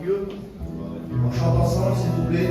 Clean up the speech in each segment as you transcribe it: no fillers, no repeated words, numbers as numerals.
Dieu. On chante ensemble, s'il vous plaît.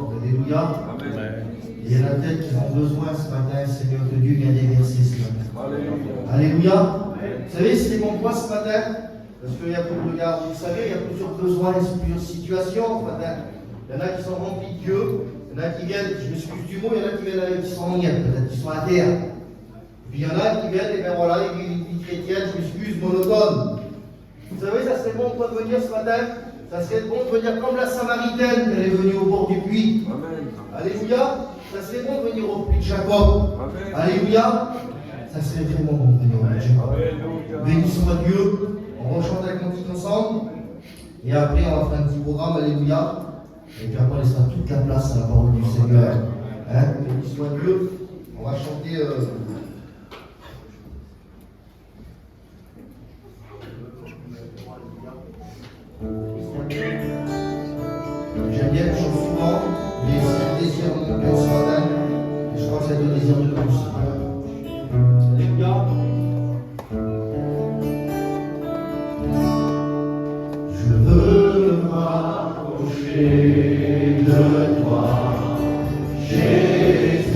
Alléluia. Alléluia. Vous savez, c'est mon point ce matin, parce qu'il y a beaucoup de regards, vous savez, il y a plusieurs besoins, il y a plusieurs situations ce matin. Il y en a qui sont remplis de Dieu, il y en a qui viennent, je m'excuse du mot, il y en a qui viennent avec qui sont en peut-être qui sont à terre. Puis il y en a qui viennent, et bien voilà, une vie chrétienne, je m'excuse, monotone. Vous savez, ça serait bon de venir ce matin, ça serait bon de venir comme la Samaritaine, elle est venue au bord du puits. Amen. Alléluia. Ça serait bon de venir au puits de Jacob. Amen. Alléluia. Ça serait vraiment bon de venir au puits de Jacob. Béni soit Dieu. On va chanter la cantique ensemble. Et après, on va faire un petit programme. Alléluia. Et puis après, on laissera toute la place à la parole du Seigneur. Hein? Béni soit Dieu. On va chanter. J'aime bien, je chante souvent, mais c'est le désir de mon cœur ce matin, et je crois que c'est le désir de tous. Alléluia. Je veux m'approcher de toi, Jésus.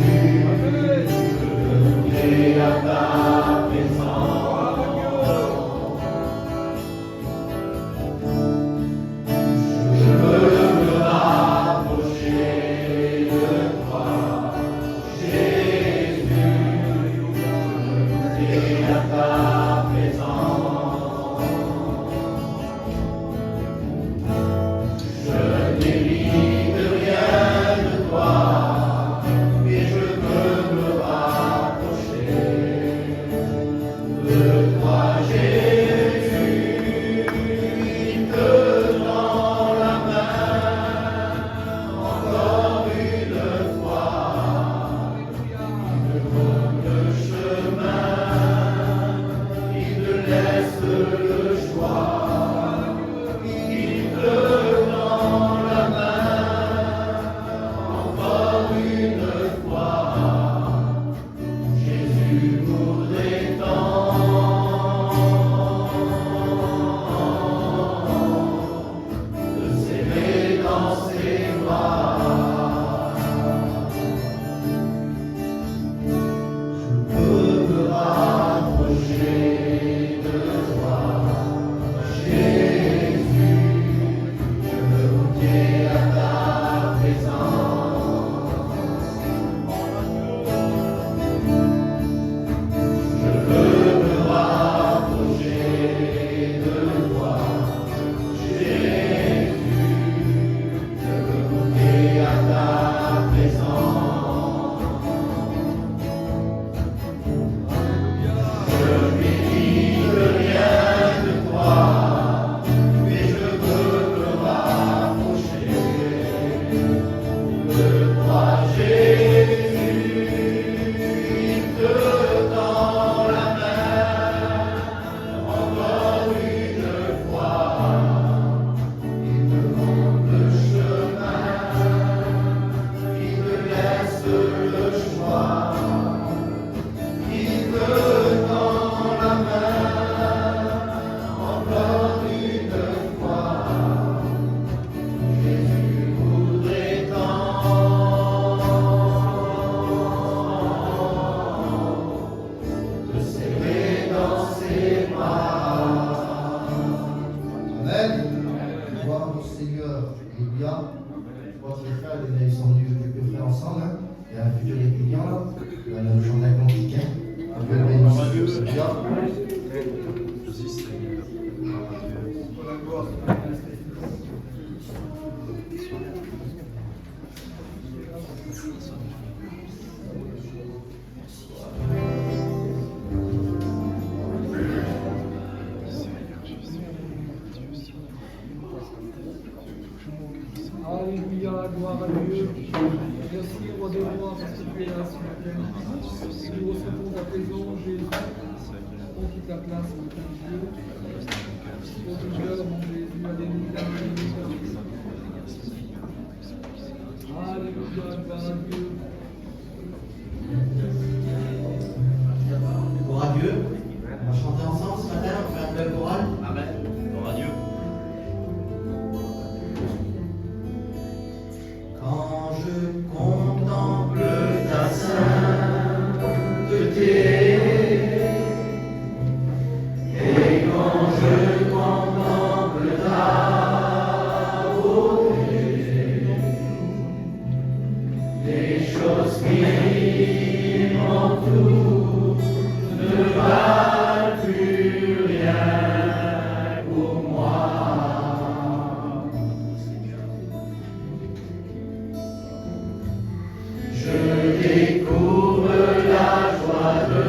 Il y a un futur étudiant là, on a le champ d'Atlantique, hein. Dieu le bénisse. Bien. Alléluia, gloire à Dieu. Merci, roi des rois, parce que tu es là ce matin. Nous recevons à présent, Jésus. On quitte la place, mon Dieu. Pour ton cœur, mon Jésus. Alléluia, alléluia. Alléluia, gloire à Dieu. Gloire à Dieu. On va chanter ensemble ce matin, on va faire un bel choral. Amen. Gloire à Dieu. Quand je contemple ta sainteté, et quand je contemple ta beauté, les choses qui m'entourent ne valent plus rien pour moi. Je découvre la joie de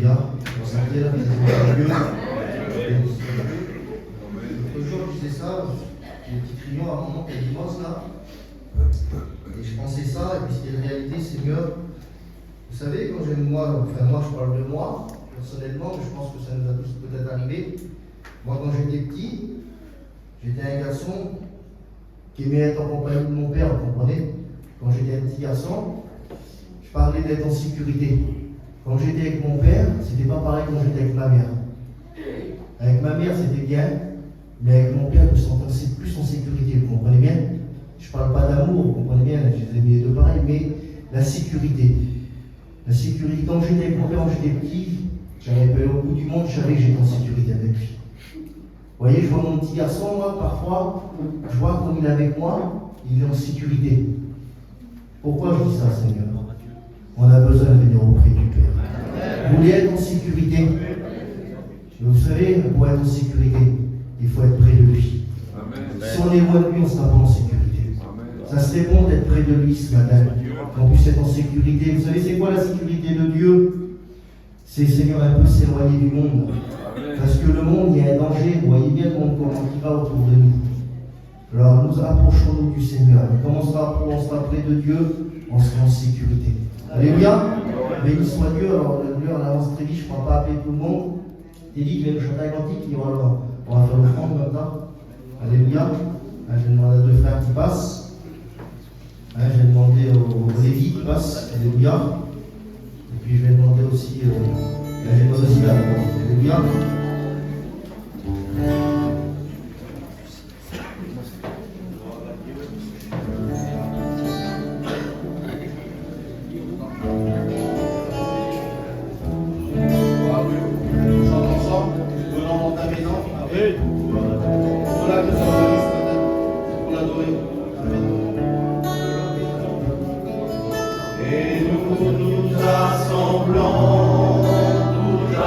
Alléluia. Ressentez la présence de Dieu. L'autre jour, je disais ça, j'ai un petit crayon à un moment qui est immense là. Et je pensais ça, et puis c'était une réalité, Seigneur. Vous savez, quand moi je parle de moi, personnellement, mais je pense que ça nous a tous peut-être arrivé. Moi, quand j'étais petit, j'étais un garçon qui aimait être en compagnie de mon père, vous comprenez? Quand j'étais un petit garçon, je parlais d'être en sécurité. Quand j'étais avec mon père, c'était pas pareil quand j'étais avec ma mère. Avec ma mère, c'était bien, mais avec mon père, je me sentais plus en sécurité, vous comprenez bien? Je parle pas d'amour, vous comprenez bien, je les aimais les deux pareils, mais la sécurité. La sécurité, quand j'étais avec mon père, quand j'étais petit, j'avais peur au bout du monde, je savais que j'étais en sécurité avec lui. Vous voyez, je vois mon petit garçon, moi, parfois, je vois comme il est avec moi, il est en sécurité. Pourquoi je dis ça, Seigneur? On a besoin de venir auprès du Père. Vous voulez être en sécurité? Vous savez, pour être en sécurité, il faut être près de lui. Si on est loin de lui, on ne sera pas en sécurité. Ça serait bon d'être près de lui ce matin, qu'on puisse être en sécurité. Vous savez, c'est quoi la sécurité de Dieu? C'est, Seigneur, un peu s'éloigner du monde. Parce que le monde, il y a un danger. Vous voyez bien le monde comment il va autour de nous. Alors, nous approchons-nous du Seigneur. Et quand on sera près de Dieu, on sera en sécurité. Alléluia. Béni soit Dieu. Alors, l'heure avance très vite, je ne pourrais pas appeler tout le monde. Il dit qu'il va nous chanter un cantique, et on va faire l'offrande maintenant. Alléluia. Je vais demander à deux frères qui passent. Je vais demander aux Lévi qui passent. Alléluia. Et puis je vais demander aussi, là. Alléluia. Et nous nous assemblons tous à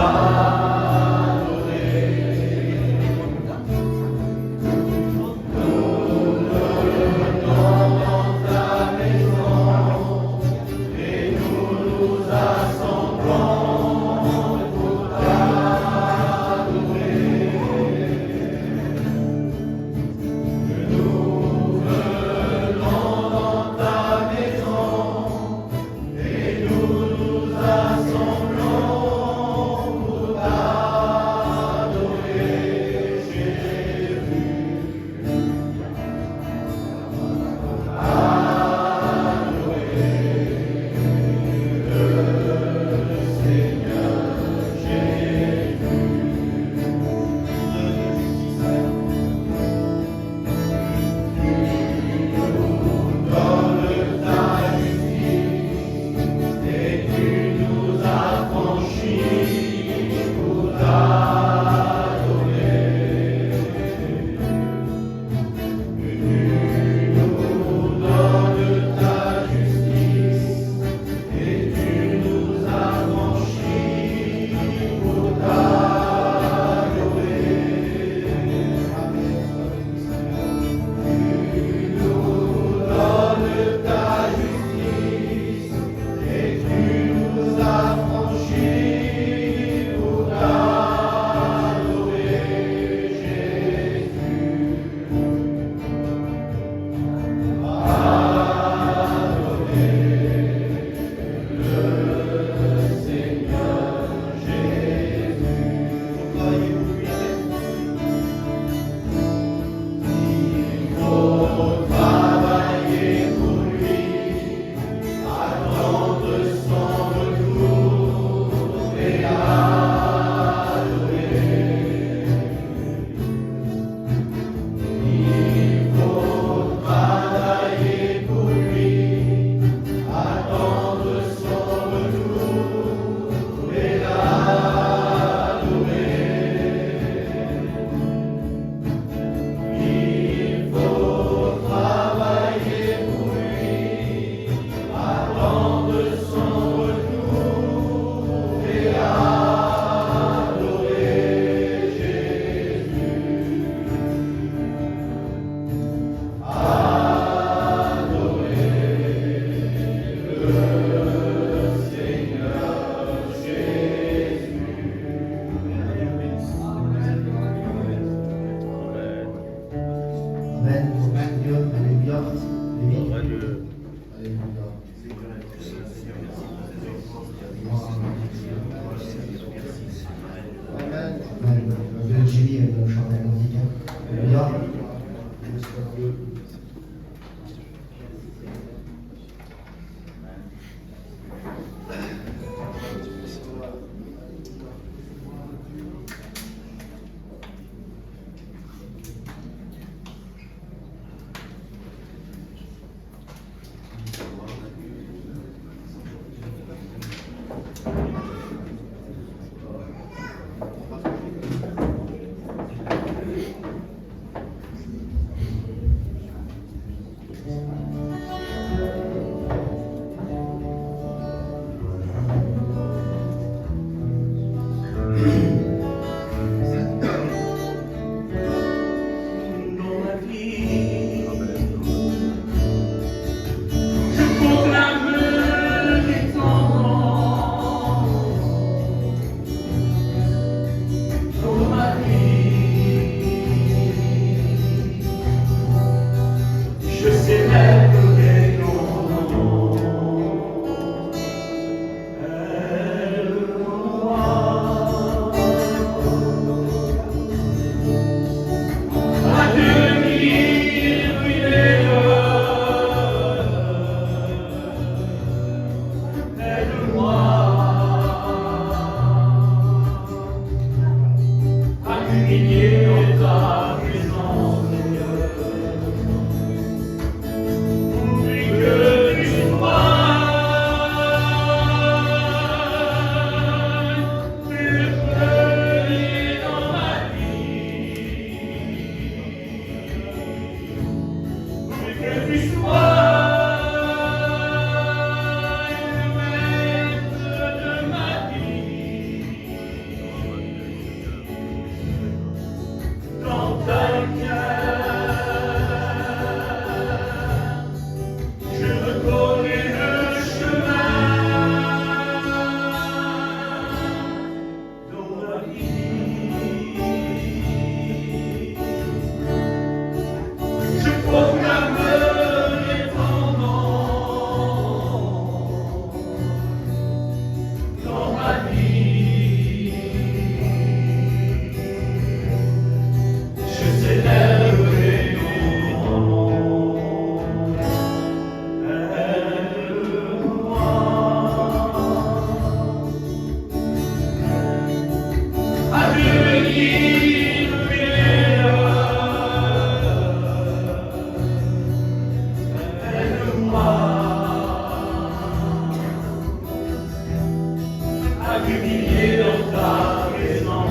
humilié dans ta présence.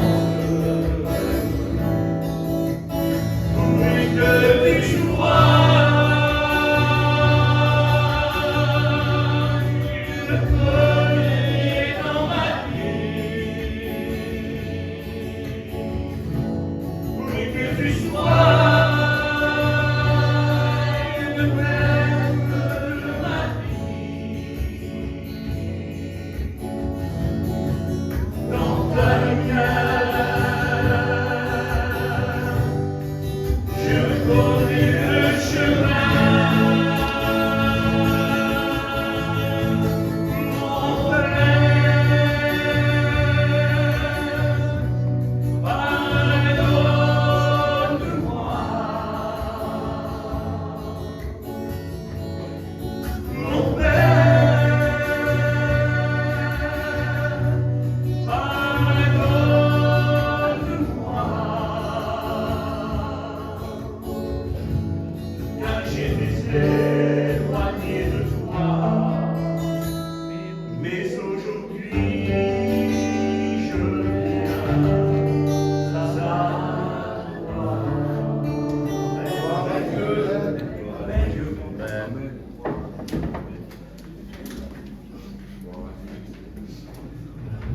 Oui, que tu vois.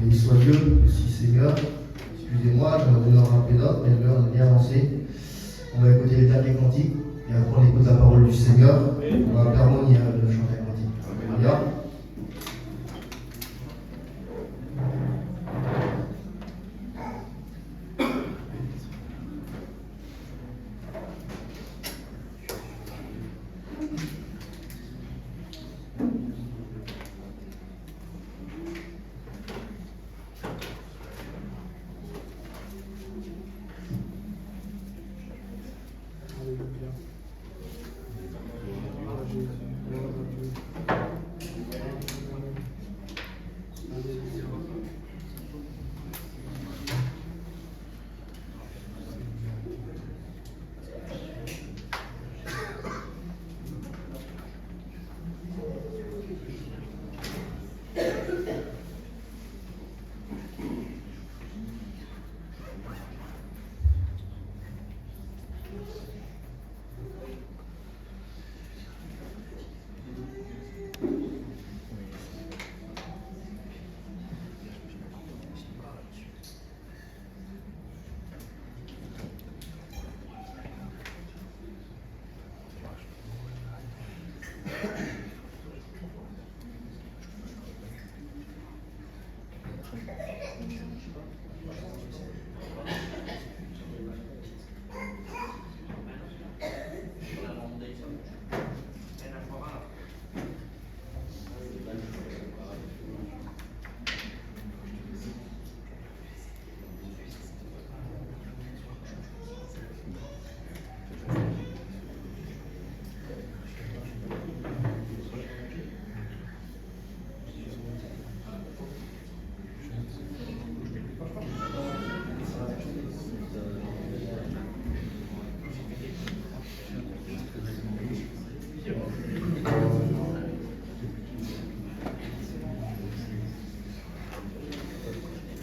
Béni soit Dieu, merci Seigneur. Excusez-moi, j'aurais dû en rappeler d'autres, mais l'heure est bien avancée. On va écouter les derniers cantiques et après on écoute la parole du Seigneur. On va harmonier de chanter un cantique. Alléluia.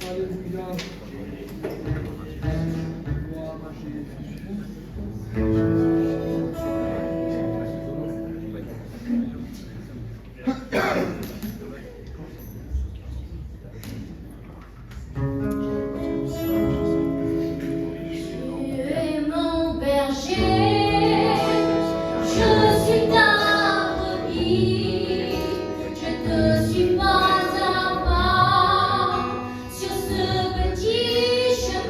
Alléluia. Gloire à Jésus. Tu es mon berger, je suis ta brebis, je ne suis pas à part sur ce petit chemin.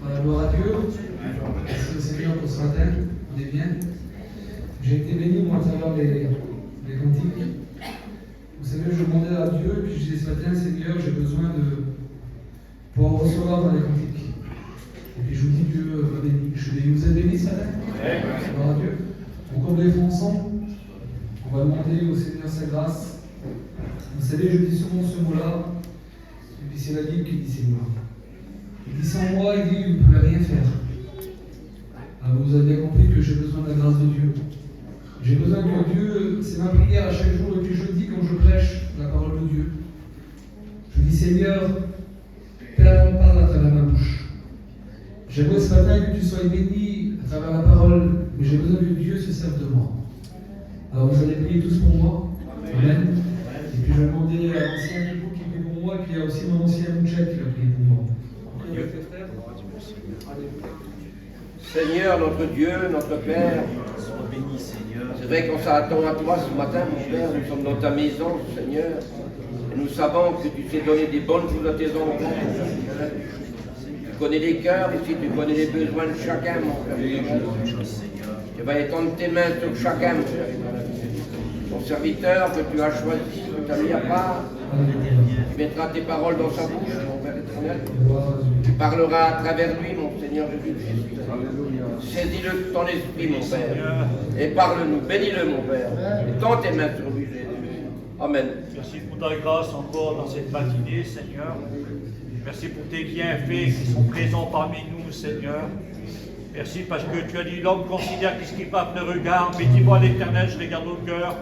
Voilà, gloire à Dieu. Merci au Seigneur pour ce matin. On est bien. J'ai été béni, moi, à travers les cantiques. Vous savez, je demandais à Dieu, puis je disais ce matin, Seigneur, j'ai besoin de pouvoir recevoir dans les cantiques. Et puis je vous dis, Dieu m'a béni. Je suis béni. Vous êtes bénis ce matin? Gloire à Dieu. Donc on les fait ensemble. On va demander au Seigneur sa grâce. Vous savez, je dis souvent ce mot-là, et puis c'est la Bible qui dit c'est moi. Il dit sans moi, il dit, vous ne pouvez rien faire. Alors vous avez bien compris que j'ai besoin de la grâce de Dieu. J'ai besoin que Dieu, c'est ma prière à chaque jour, et puis je le dis quand je prêche la parole de Dieu. Je dis Seigneur, Père, parle à travers ma bouche. J'aimerais ce matin que tu sois béni à travers la parole, mais j'ai besoin que Dieu se serve de moi. Alors vous allez prier tous pour moi. Amen. Et puis je vais demander à l'ancien Kibou qui prie pour moi, et puis il y a aussi mon ancien Mouchek qui va prier pour moi. Seigneur, notre Dieu, notre Père, c'est vrai qu'on s'attend à toi ce matin, mon Père, nous sommes dans ta maison, Seigneur, et nous savons que tu t'es donné des bonnes choses à tes enfants. Tu connais les cœurs, ici tu connais les besoins de chacun, mon Père. Tu vas étendre tes mains sur chacun, mon Père. Ton serviteur que tu as choisi, que tu as mis à part, tu mettras tes paroles dans sa bouche, mon Père éternel. Tu parleras à travers lui, mon Seigneur Jésus-Christ. Saisis-le de ton esprit, mon Père, et parle-nous, bénis-le, mon Père, et tends tes mains sur lui, Jésus. Amen. Merci pour ta grâce encore dans cette matinée, Seigneur. Merci pour tes bienfaits qui sont présents parmi nous, Seigneur. Merci parce que tu as dit l'homme considère qu'est-ce qu'il va ne regarde, mais dis-moi l'Éternel, je regarde au cœur.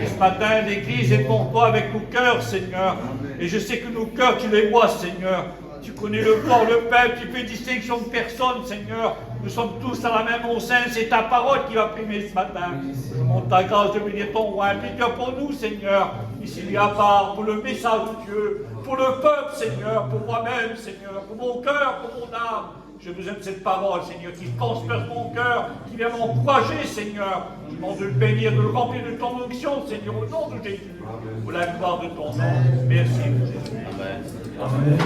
Et ce matin, l'Église est pour toi avec nos cœurs, Seigneur. Et je sais que nos cœurs, tu les vois, Seigneur. Tu connais le corps, le peuple, tu fais distinction de personne, Seigneur. Nous sommes tous à la même enceinte, c'est ta parole qui va primer ce matin. Je demande ta grâce de bénir ton roi. Implique-toi pour nous, Seigneur. Ici, il y a part pour le message de Dieu, pour le peuple, Seigneur, pour moi-même, Seigneur, pour mon cœur, pour mon âme. J'ai besoin de cette parole, Seigneur, qui transperce mon cœur, qui vient m'encourager, Seigneur. Je demande de le bénir, de le remplir de ton onction, Seigneur, au nom de Jésus, pour la gloire de ton nom. Merci, Jésus. Amen. Amen.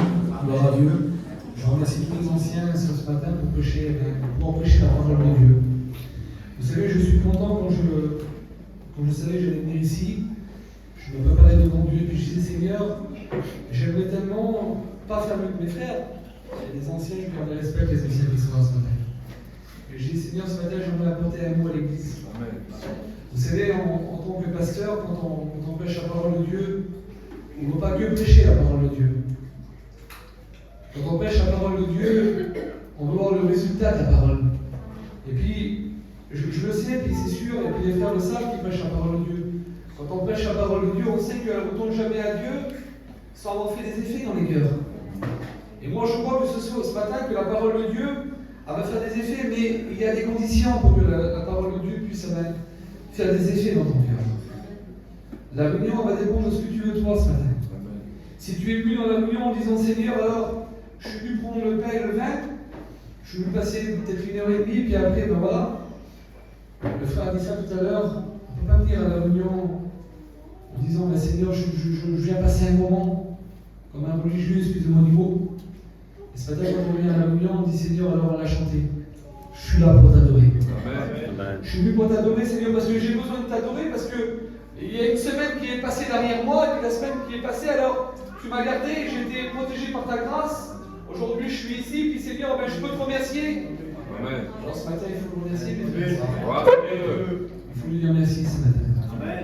Gloire à Dieu. Je remercie tous les anciens ce matin pour prêcher la parole de Dieu. Vous savez, je suis content quand je savais que j'allais venir ici. Je me préparais devant Dieu et puis je disais, Seigneur, j'aimerais tellement pas faire mieux que mes frères. Il y a des anciens, je les respecte, les anciens qui sont là ce matin. Et je dis, Seigneur, ce matin, j'aimerais apporter un mot à l'église. Vous savez, en tant que pasteur, quand on prêche la parole de Dieu, on ne veut pas que prêcher la parole de Dieu. Quand on prêche la parole de Dieu, on veut voir le résultat de la parole. Et puis, je le sais, puis c'est sûr, et puis les frères le savent qui prêchent la parole de Dieu. Quand on prêche la parole de Dieu, on sait qu'elle ne retourne jamais à Dieu sans avoir fait des effets dans les cœurs. Et moi, je crois que ce matin, que la parole de Dieu va faire des effets, mais il y a des conditions pour que la parole de Dieu puisse faire des effets dans ton cœur. La réunion va dépendre de ce que tu veux toi ce matin. Si tu es venu dans la réunion en disant Seigneur, alors je suis venu prendre le pain et le vin, je suis venu passer peut-être 1h30, puis après, ben voilà. Le frère a dit ça tout à l'heure, on ne peut pas venir à la réunion en disant ben Seigneur, je viens passer un moment comme un religieux, excusez-moi du mot. Et ce matin, quand on vient à la réunion, on dit Seigneur, alors on l'a chanté. Je suis là pour t'adorer. Je suis venu pour t'adorer, Seigneur, parce que j'ai besoin de t'adorer, parce que il y a une semaine qui est passée derrière moi, et puis la semaine qui est passée, alors tu m'as gardé, j'ai été protégé par ta grâce. Aujourd'hui, je suis ici, puis Seigneur, ben, je peux te remercier. Amen. Alors ce matin, il faut le remercier, mais il faut lui dire merci ce matin. Amen.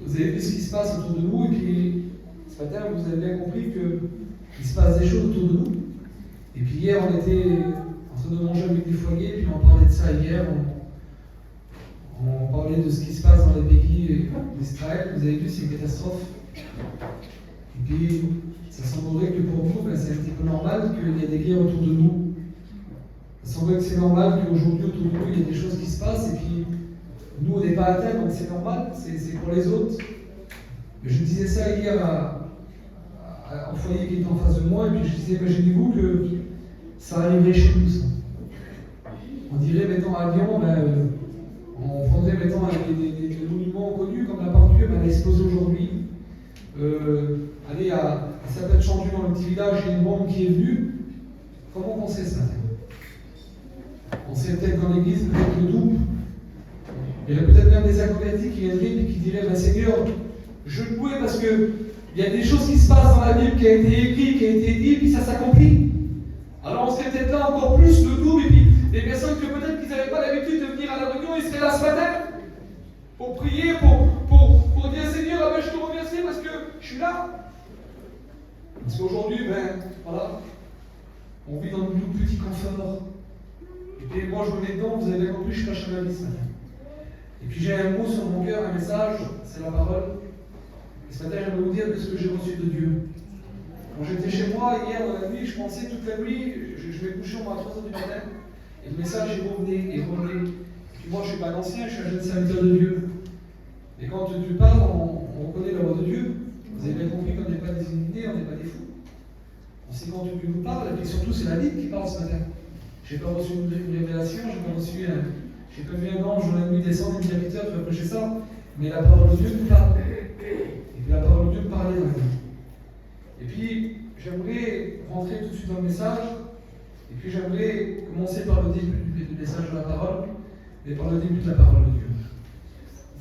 Vous avez vu ce qui se passe autour de nous, et puis ce matin, vous avez bien compris qu'il se passe des choses autour de nous. Et puis hier, on était en train de manger avec des foyers, puis on parlait de ça hier. On parlait de ce qui se passe dans les pays d'Israël. Vous avez vu, c'est une catastrophe. Et puis, ça semblerait que pour nous, ben, c'est un petit peu normal qu'il y ait des guerres autour de nous. Ça semblerait que c'est normal qu'aujourd'hui, autour de nous, il y ait des choses qui se passent. Et puis, nous, on n'est pas atteints, donc c'est normal, c'est pour les autres. Mais je disais ça hier au foyer qui était en face de moi, et puis je disais, imaginez-vous que ça arriverait chez nous, ça. On dirait, mettons, à Lyon, ben, on prendrait, mettons, des monuments connus, comme la Pare-Dieu, ben, elle a explosé aujourd'hui. Allez, à Saint-Père-de-Chandu, dans le petit village, il y a une bombe qui est venue. comment on sait ce matin? On sait peut-être dans l'église, peut-être le double. Il y a peut-être même des inconvertis qui viendraient et qui diraient, ben Seigneur, je te loue parce que il y a des choses qui se passent dans la Bible qui a été écrit, qui a été dit, puis ça s'accomplit. Alors on serait peut-être là encore plus le double, et puis des personnes que peut-être qu'ils n'avaient pas l'habitude de venir à la réunion, ils seraient là ce matin pour prier, pour dire Seigneur, ah ben, je te remercie parce que je suis là. Parce qu'aujourd'hui, ben voilà, on vit dans de petits confort. Et puis moi je me mets dedans, vous avez bien compris, je suis pas chez ma vie ce matin. Et puis j'ai un mot sur mon cœur, un message, c'est la parole. Et ce matin, j'aimerais vous dire de ce que j'ai reçu de Dieu. Quand j'étais chez moi hier dans la nuit, je pensais toute la nuit, je vais coucher à 3h du matin, et le message il revenait, et revenait. Puis moi je ne suis pas un ancien, je suis un jeune serviteur de Dieu. Et quand tu parles, on reconnaît la voix de Dieu. Vous avez bien compris qu'on n'est pas des illuminés, on n'est pas des fous. On sait quand Dieu nous parle, et puis surtout c'est la Bible qui parle ce matin. Je n'ai pas reçu une révélation, je n'ai pas reçu j'ai pas vu un ange dans la nuit descendre et me dire Victor, tu vas prêcher ça, mais la parole de Dieu nous parle. Et puis la parole de Dieu me parlait maintenant. Et puis j'aimerais rentrer tout de suite dans le message, et puis j'aimerais commencer par le début du message de la parole, et par le début de la parole de Dieu.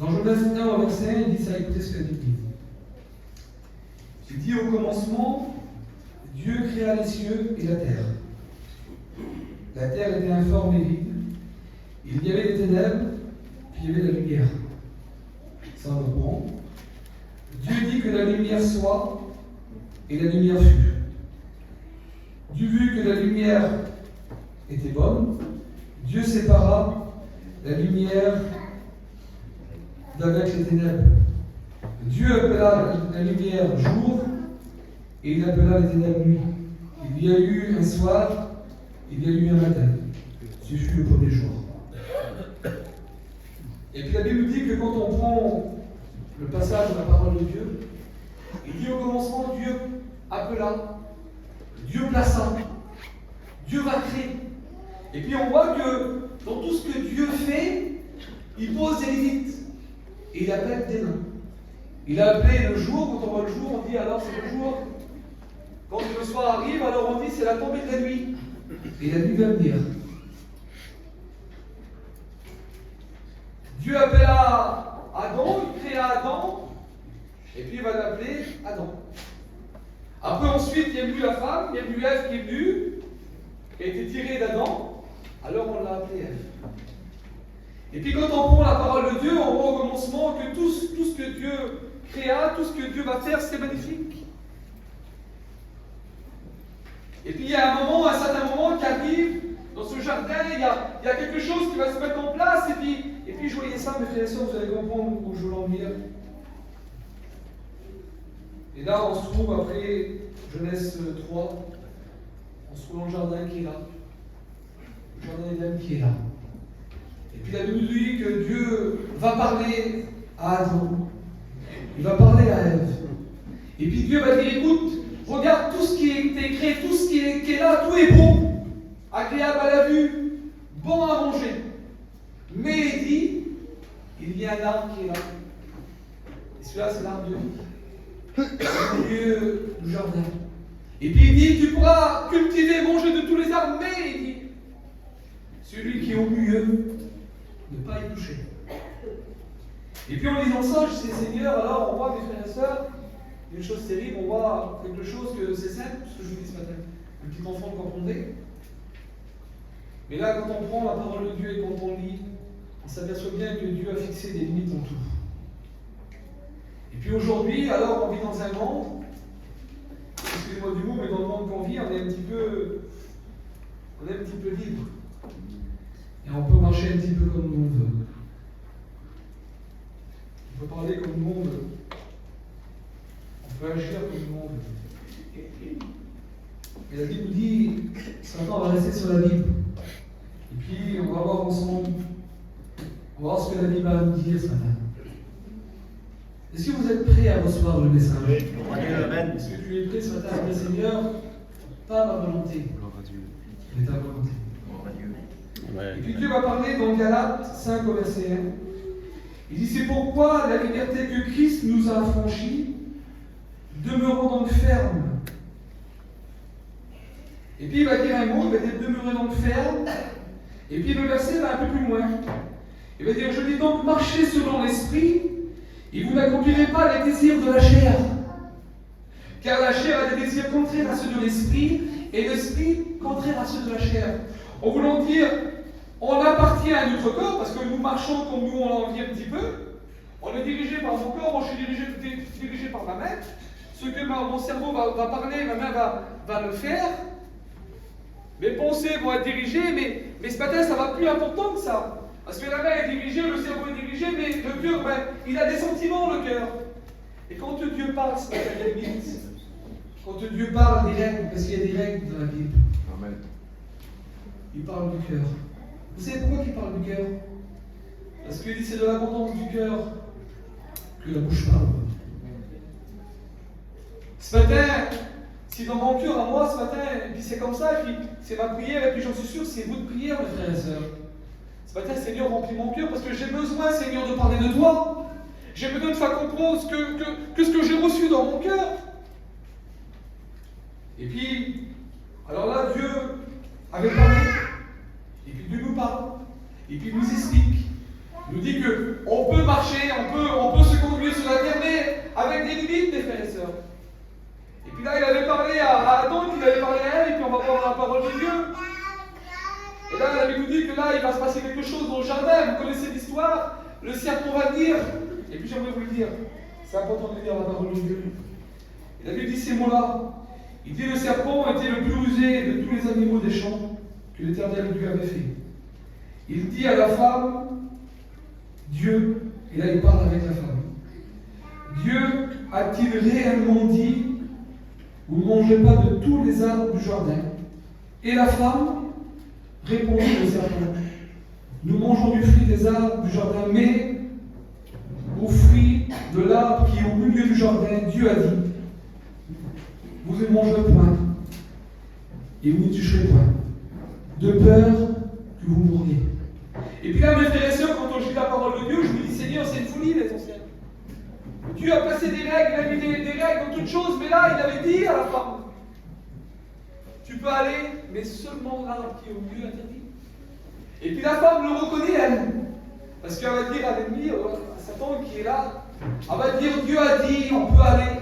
Dans Jonas 1 au verset 1, il dit ça, écoutez ce que dit. Il dit au commencement, Dieu créa les cieux et la terre. La terre était informe et vide. Il y avait des ténèbres, puis il y avait la lumière. Ça, on le courant. Dieu dit que la lumière soit, et la lumière fut. Dieu vit que la lumière était bonne, Dieu sépara la lumière d'avec les ténèbres. Dieu appela la lumière jour, et il appela les ténèbres nuit. Il y a eu un soir, il y a eu un matin. Ce fut le premier jour. Et puis la Bible nous dit que quand on prend le passage de la parole de Dieu, il dit au commencement, Dieu appela, Dieu plaça, Dieu va créer. Et puis on voit que dans tout ce que Dieu fait, il pose des limites. Et il appelle des noms. Il a appelé le jour, quand on voit le jour, on dit alors c'est le jour. Quand le soir arrive, alors on dit c'est la tombée de la nuit. Et la nuit va venir. Dieu appela Adam, il créa Adam, et puis il va l'appeler Adam. Après, ensuite, il y a eu la femme, il y a eu Ève qui est venue, qui a été tirée d'Adam, alors on l'a appelée Ève. Et puis quand on prend la parole de Dieu, on voit au commencement que tout ce que Dieu créa, tout ce que Dieu va faire, c'est magnifique. Et puis il y a un certain moment qui arrive, dans ce jardin, il y a quelque chose qui va se mettre en place, et puis je voyais ça, mes frères et sœurs, vous allez comprendre où je veux en venir. Et là, on se trouve après Genèse 3, on se trouve dans le jardin qui est là. Le jardin d'Éden qui est là. Et puis la Bible dit que Dieu va parler à Adam. Il va parler à Ève. Et puis Dieu va dire, écoute, regarde tout ce qui a été créé, tout ce qui est là, tout est bon, agréable à la vue, bon à manger. Mais il dit, il y a un arbre qui est là. Et celui-là, c'est l'arbre de vie. Au milieu du jardin. Et puis il dit, tu pourras cultiver et manger de tous les arbres, mais il dit, celui qui est au milieu, ne pas y toucher. Et puis en lisant ça, je dis, Seigneur, alors on voit, mes frères et sœurs, une chose terrible, on voit quelque chose que c'est simple, ce que je vous dis ce matin. Le petit enfant confondé. Mais là, quand on prend la parole de Dieu et quand on lit, on s'aperçoit bien que Dieu a fixé des limites en tout. Et puis aujourd'hui, alors on vit dans un monde, excusez-moi du mot, mais dans le monde qu'on vit, on est un petit peu libre. Et on peut marcher un petit peu comme nous on veut. On peut parler comme nous on veut. On peut agir comme nous on veut. Et la Bible nous dit, ce matin on va rester sur la Bible. Et puis on va voir ensemble, on va voir ce que la Bible a à nous dire ce matin. Est-ce que vous êtes prêts à recevoir le message? Oui. Est-ce que tu es prêt ce matin à dire Seigneur, pas ma volonté, mais ta volonté. Et puis Dieu va parler dans Galates 5 au verset 1. Il dit, c'est pourquoi la liberté que Christ nous a affranchis, demeurons donc fermes Et puis il va dire un mot, il va dire demeurez donc ferme. Et puis le verset va un peu plus loin. Il va dire je dis donc marchez selon l'esprit, et vous n'accomplirez pas les désirs de la chair. Car la chair a des désirs contraires à ceux de l'esprit, et l'esprit contraire à ceux de la chair. En voulant dire, on appartient à notre corps, parce que nous marchons comme nous on l'a envie un petit peu. On est dirigé par mon corps, moi je suis dirigé par ma main. Ce que mon cerveau va parler, ma main va le faire. Mes pensées vont être dirigées, mais ce matin, ça va plus important que ça. Parce que la main est dirigée, le cerveau est dirigé, mais le cœur, il a des sentiments, le cœur. Et quand Dieu parle, ce matin, il y a des limites. Quand Dieu parle des règles, parce qu'il y a des règles dans la Bible. Amen. Il parle du cœur. Vous savez pourquoi il parle du cœur? Parce qu'il dit c'est de l'abondance du cœur que la bouche parle. Ce matin, si dans mon cœur à moi, ce matin, et puis c'est comme ça, et puis c'est ma prière, et puis j'en suis sûr, c'est votre prière, mes frères et sœurs. Ce matin, Seigneur, remplis mon cœur, parce que j'ai besoin, Seigneur, de parler de toi. J'ai besoin de faire comprendre ce que j'ai reçu dans mon cœur. Et puis, alors là, Dieu avait parlé, et puis Dieu nous parle, et puis il nous explique. Il nous dit qu'on peut marcher, on peut se conduire sur la terre, mais avec des limites, mes frères et sœurs. Et puis là, il avait parlé à Adam, il avait parlé à elle, et puis on va prendre la parole de Dieu. Et là, il avait nous dit que là, il va se passer quelque chose dans le jardin. Vous connaissez l'histoire, le serpent va dire, et puis j'aimerais vous le dire, c'est important de lire la parole de Dieu. Et la Bible dit ces mots-là. Il dit le serpent était le plus rusé de tous les animaux des champs que l'Éternel Dieu avait fait. Il dit à la femme, Dieu, et là il parle avec la femme, Dieu a-t-il réellement dit, vous ne mangez pas de tous les arbres du jardin? Et la femme répondit au serpent, nous mangeons du fruit des arbres du jardin, mais au fruit de l'arbre qui est au milieu du jardin, Dieu a dit, vous ne mangerez point, et vous ne toucherez point, de peur que vous mouriez. Et puis là, mes frères et sœurs, quand on lit la parole de Dieu, je me dis, Seigneur, c'est une folie, les anciens. Dieu a placé des règles, il a mis des règles dans toutes choses, mais là, il avait dit à la femme, tu peux aller, mais seulement l'arbre qui est au milieu interdit. Et puis la femme le reconnaît, elle, parce qu'elle va dire à l'ennemi, à Satan qui est là, elle va dire, Dieu a dit, on peut aller,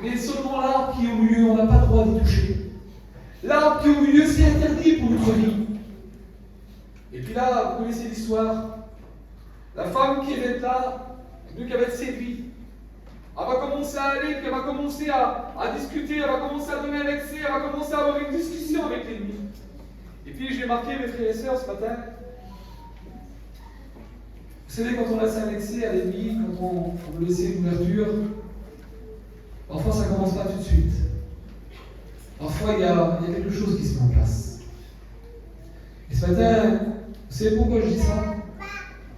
mais seulement l'arbre qui est au milieu, on n'a pas le droit d'y toucher. L'arbre qui est au milieu, c'est interdit pour notre vie. Et puis là, vous connaissez l'histoire. La femme qui est là, vu qu'elle va être séduite, elle va commencer à aller, puis elle va commencer à discuter, elle va commencer à donner un excès, elle va commencer à avoir une discussion avec l'ennemi. Et puis j'ai marqué, mes frères et sœurs, ce matin, vous savez, quand on laisse un excès à l'ennemi, quand on veut laisser une ouverture, parfois ça ne commence pas tout de suite. Parfois il y a quelque chose qui se met en place. Et ce matin, vous savez pourquoi je dis ça?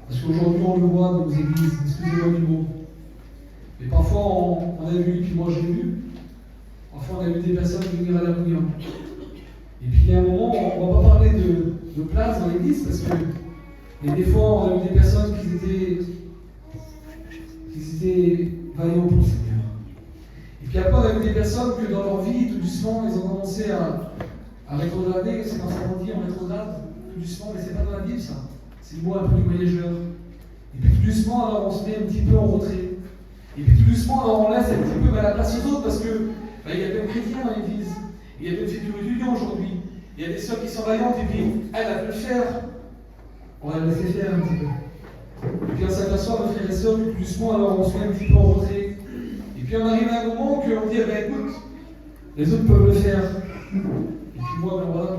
Parce qu'aujourd'hui on le voit dans nos églises, excusez-moi du mot. Mais parfois on a vu, puis moi j'ai vu, parfois on a vu des personnes venir à la réunion. Et puis il y a un moment, on ne va pas parler de place dans l'église, parce que mais des fois on a vu des personnes qui étaient vaillants pour le Seigneur. Et puis après on a vu des personnes que dans leur vie, tout doucement, ils ont commencé à rétrograder, c'est quand ça on dit on rétrograde, tout doucement, mais c'est pas dans la Bible ça. C'est le mot un peu du voyageur. Et puis tout doucement, alors on se met un petit peu en retrait. Et puis tout doucement, alors on laisse un petit peu la place aux autres, parce que il y a plein de chrétiens dans l'église. Il y a plein de filles d'union aujourd'hui. Il y a des sœurs qui sont vaillantes, et puis elle peut le faire. On va la laisser faire un petit peu. Et puis on s'aperçoit, mes frères et sœurs, tout doucement, alors on se met un petit peu en retrait. Et puis on arrive à un moment où on dit, écoute, les autres peuvent le faire. Et puis moi, ben voilà.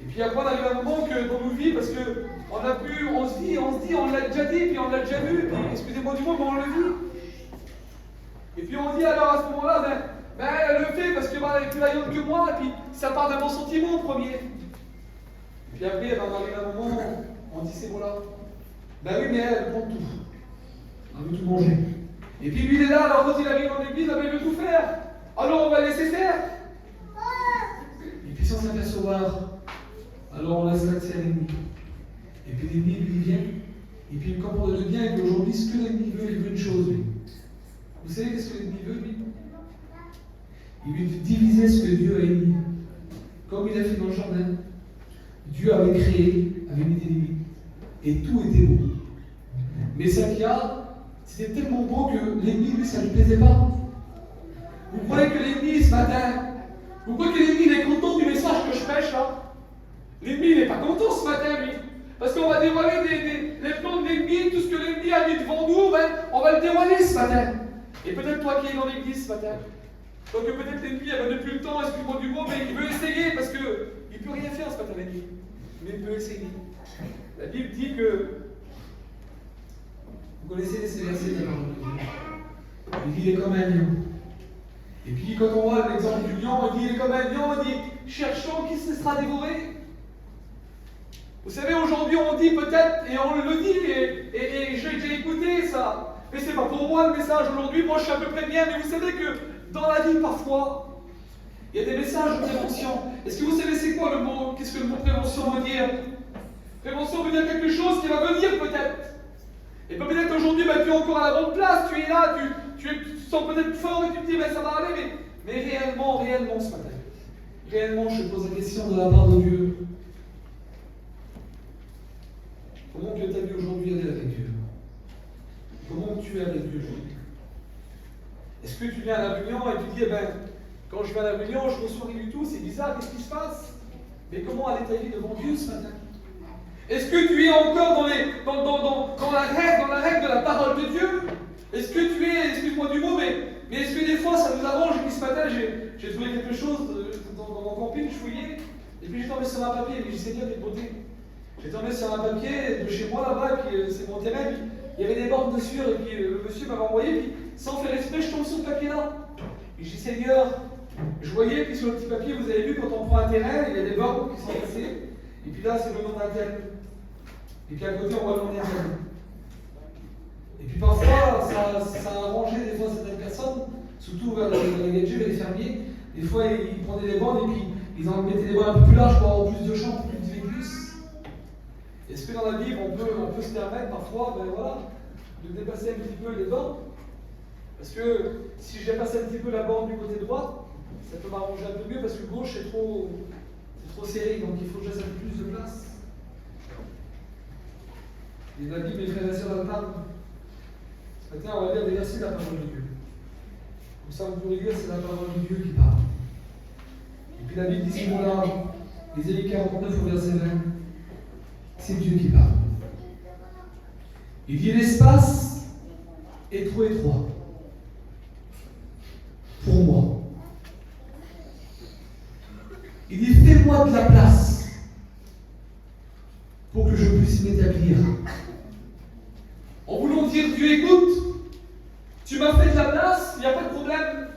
Et puis après on arrive à un moment que dans nos vies, parce que on se dit, on l'a déjà dit, puis on l'a déjà vu, puis excusez-moi du mot, mais on le vit. Et puis on dit alors à ce moment-là, elle le fait parce qu'elle est plus vaillante que moi, et puis ça part d'un bon sentiment au premier. Et puis après, on arrive à un moment où on dit ces mots-là. Ben oui, mais elle prend tout. Elle veut tout manger. Et puis lui, il est là, alors quand il arrive dans l'église, il veut tout faire. Alors on va laisser faire. Et puis sans s'apercevoir, alors on laisse l'accès à l'ennemi. Et puis l'ennemi, lui, il vient. Et puis il comprend de bien qu'aujourd'hui, ce que l'ennemi veut, il veut une chose, lui. Vous savez ce que l'ennemi veut, lui? Il veut diviser ce que Dieu a émis comme il a fait dans le jardin. Dieu avait créé, avait mis des limites, et tout était beau. Mais Zakia, c'était tellement beau que l'ennemi, lui, ça ne lui plaisait pas. Vous croyez que l'ennemi, ce matin, vous croyez que l'ennemi il est content du message que je prêche là? L'ennemi, il n'est pas content ce matin, lui. Parce qu'on va dévoiler les plans de l'ennemi, tout ce que l'ennemi a mis devant nous, ben, on va le dévoiler ce matin. Et peut-être toi qui es dans l'église ce matin, donc peut-être l'ennemi n'a plus le temps, excuse-moi du mot, mais il veut essayer parce qu'il ne peut rien faire ce matin, l'ennemi. Mais il peut essayer. La Bible dit que, vous connaissez ces versets de la parole de Dieu. Il dit il est comme un lion. Et puis quand on voit l'exemple du lion, il dit il est comme un lion, il dit cherchons qui se sera dévoré. Vous savez, aujourd'hui on dit peut-être, et on le dit, et j'ai écouté ça, mais c'est pas pour moi le message aujourd'hui, moi je suis à peu près bien, mais vous savez que dans la vie parfois, il y a des messages de prévention. Est-ce que vous savez c'est quoi le mot? Qu'est-ce que le mot prévention veut dire? Prévention veut dire quelque chose qui va venir peut-être. Et peut-être aujourd'hui, tu es encore à la bonne place, tu es là, tu te sens peut-être fort et tu te dis, ça va aller, mais réellement ce matin, réellement je te pose la question de la part de Dieu. Comment que ta vie aujourd'hui est avec Dieu? Comment tu es avec Dieu aujourd'hui? Est-ce que tu viens à la réunion et tu dis, quand je vais à la réunion, je ne reçois rien du tout, c'est bizarre, qu'est-ce qui se passe? Mais comment aller ta vie devant Dieu ce matin? Est-ce que tu es encore dans la règle de la parole de Dieu? Est-ce que tu es, excuse-moi du mot, mais est-ce que des fois ça nous arrange? Et puis ce matin, j'ai trouvé quelque chose dans mon camping, je fouillais, et puis j'ai tombé sur un papier, et puis j'ai dit, Seigneur, des beautés. J'ai tombé sur un papier de chez moi là-bas, et puis c'est mon terrain, puis il y avait des bornes dessus, et puis le monsieur m'avait envoyé, puis sans faire exprès, je tombe sur ce papier-là. Et j'ai dit, Seigneur, je voyais, puis sur le petit papier, vous avez vu, quand on prend un terrain, il y a des bornes qui sont passées, et puis là, c'est le nom d'un tel. Et puis à côté, on voit le nom d'un tel. Et puis parfois, ça a arrangé des fois certaines personnes, surtout vers les gadgets, vers les fermiers. Des fois, ils prenaient des bornes, et puis ils en mettaient des bornes un peu plus larges pour avoir plus de champs, plus de véhiculus. Est-ce que dans la Bible, on peut se permettre parfois, de dépasser un petit peu les bornes? Parce que si je dépasse un petit peu la borne du côté droit, ça peut m'arranger un peu mieux parce que gauche c'est trop serré, donc il faut que je laisse un peu plus de place. Et la Bible, mes frères et sœurs, ce matin, on va lire des versets de la parole de Dieu. Comme ça, vous pourrez lire, c'est la parole de Dieu qui parle. Et puis la Bible dit ce mot-là, Ésaïe 49 au verset 20. C'est Dieu qui parle. Il dit l'espace est trop étroit pour moi. Il dit fais-moi de la place pour que je puisse m'établir. En voulant dire Dieu écoute, tu m'as fait de la place, il n'y a pas de problème.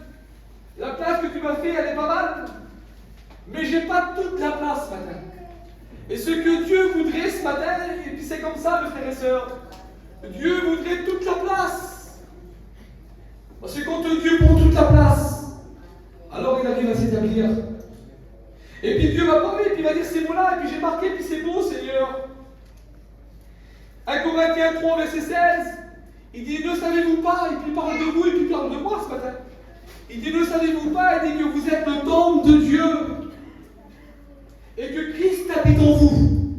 La place que tu m'as fait, elle est pas mal, mais j'ai pas toute la place ce matin. Et ce que Dieu voudrait ce matin, et puis c'est comme ça, mes frères et sœurs, Dieu voudrait toute la place. Parce que quand Dieu prend toute la place, alors il arrive à s'établir. Et puis Dieu va parler, et puis il va dire ces mots-là, et puis j'ai marqué, puis c'est beau, Seigneur. 1 Corinthiens 3, verset 16, il dit, ne savez-vous pas, et puis il parle de vous, et puis il parle de moi ce matin. Il dit, ne savez-vous pas, il dit que vous êtes le temple de Dieu. Et que Christ habite en vous.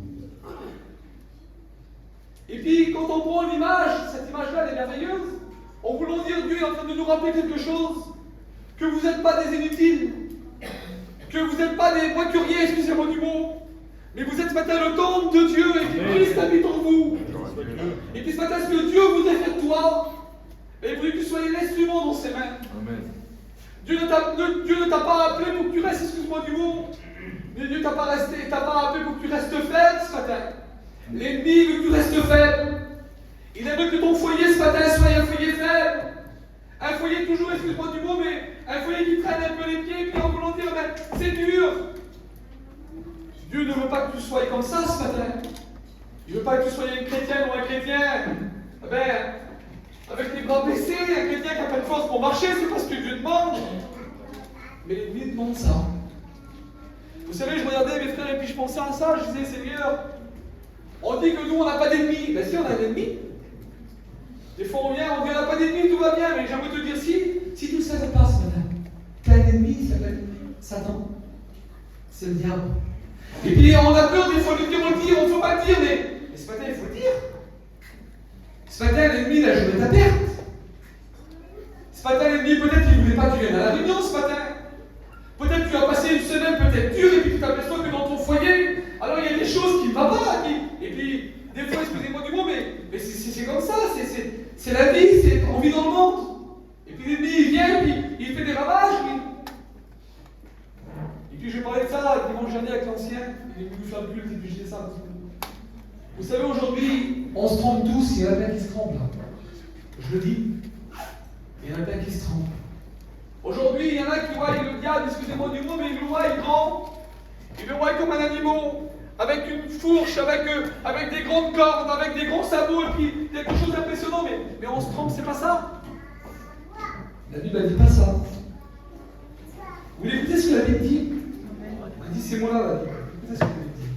Et puis, quand on prend l'image, cette image-là, elle est merveilleuse, en voulant dire Dieu est en train de nous rappeler quelque chose, que vous n'êtes pas des inutiles, que vous n'êtes pas des voituriers, excusez-moi du mot, mais vous êtes ce matin le temple de Dieu et que Christ habite en vous. Et puis ce matin, ce que Dieu vous a fait de toi, et il voulait que tu sois l'instrument dans ses mains. Amen. Dieu ne t'a pas appelé pour que tu restes, excuse-moi du mot, mais Dieu t'a pas appelé pour que tu restes faible ce matin. L'ennemi veut que tu restes faible. Il aimerait que ton foyer ce matin soit un foyer faible. Un foyer toujours, excuse-moi du mot, mais un foyer qui traîne un peu les pieds, puis en voulant dire, c'est dur. Dieu ne veut pas que tu sois comme ça ce matin. Il ne veut pas que tu sois une chrétienne ou un chrétien, avec les bras baissés, un chrétien qui n'a pas de force pour marcher, c'est pas ce que Dieu demande. Mais l'ennemi demande ça. Vous savez, je regardais mes frères et puis je pensais à ça, je disais, Seigneur, on dit que nous on n'a pas d'ennemis. Ben si, on a un ennemi. Des fois on vient, on dit on n'a pas d'ennemi, tout va bien, mais j'aimerais te dire si tu ne savais pas ce matin, tu as un ennemi, il s'appelle Satan. c'est le diable. Et puis on a peur des fois de dire, on ne faut pas le dire, mais ce matin il faut le dire. Ce matin l'ennemi il a joué ta perte. Ce matin l'ennemi peut-être qu'il ne voulait pas que tu viennes à la réunion ce matin. Peut-être tu as passé une semaine peut-être dure et puis tu t'aperçois que dans ton foyer, alors il y a des choses qui ne vont pas. Et puis des fois, excusez-moi du mot, mais c'est comme ça, c'est la vie, on vit dans le monde. Et puis l'ennemi il vient, puis il fait des ravages. Et puis je parlais de ça dimanche dernier avec l'ancien, il est venu faire le culte et puis je disais ça. Vous savez, aujourd'hui, on se trompe tous, il y en a plein qui se trompent là. Je le dis, il y en a plein qui se trompent. Aujourd'hui, il y en a qui voient le diable, excusez-moi du mot, mais ils le voient grand. Ils le voient comme un animal, avec une fourche, avec des grandes cornes, avec des grands sabots, et puis quelque chose d'impressionnant, mais on se trompe, c'est pas ça. La Bible ne dit pas ça. Vous voulez écouter ce que la Bible dit? Elle dit ces mots-là, la Bible. Écoutez ce que la Bible dit.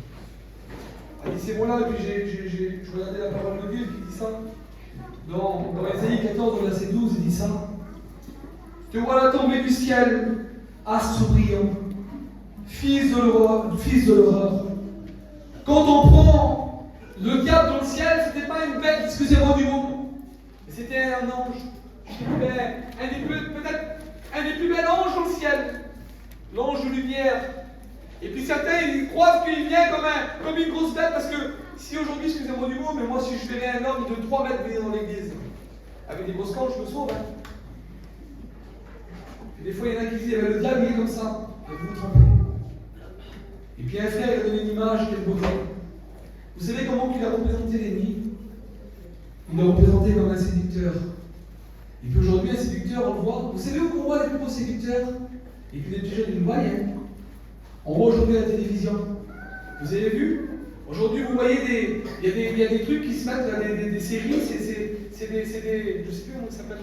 Elle dit ces mots-là, et puis je regardais la parole de Dieu qui dit ça. Dans Ésaïe 14, verset 12, il dit ça. Te voilà tombé du ciel, astre brillant, fils de l'horreur. Quand on prend le diable dans le ciel, c'était pas une bête, excusez-moi du mot, mais c'était un ange. Peut-être un des plus bels anges dans le ciel, l'ange de lumière. Et puis certains, ils croient qu'il vient comme une grosse bête, parce que si aujourd'hui, excusez-moi du mot, mais moi si je verrais un homme de 3 mètres venir dans l'église, avec des grosses cornes, je me sauve. Hein. Et des fois, il y en a qui disent, le diable il est comme ça, et vous vous trompez. Et puis un frère il a donné une image, quelle beauté. Vous savez comment il a représenté l'ennemi? Il l'a représenté comme un séducteur. Et puis aujourd'hui, un séducteur, on le voit. Vous savez où on voit les plus beaux séducteurs? Et puis les petits jeunes, ils le voient, hein. On voit aujourd'hui à la télévision. Vous avez vu? Aujourd'hui, vous voyez il y a des trucs qui se mettent, là, des séries, c'est des, je sais plus comment ça s'appelle.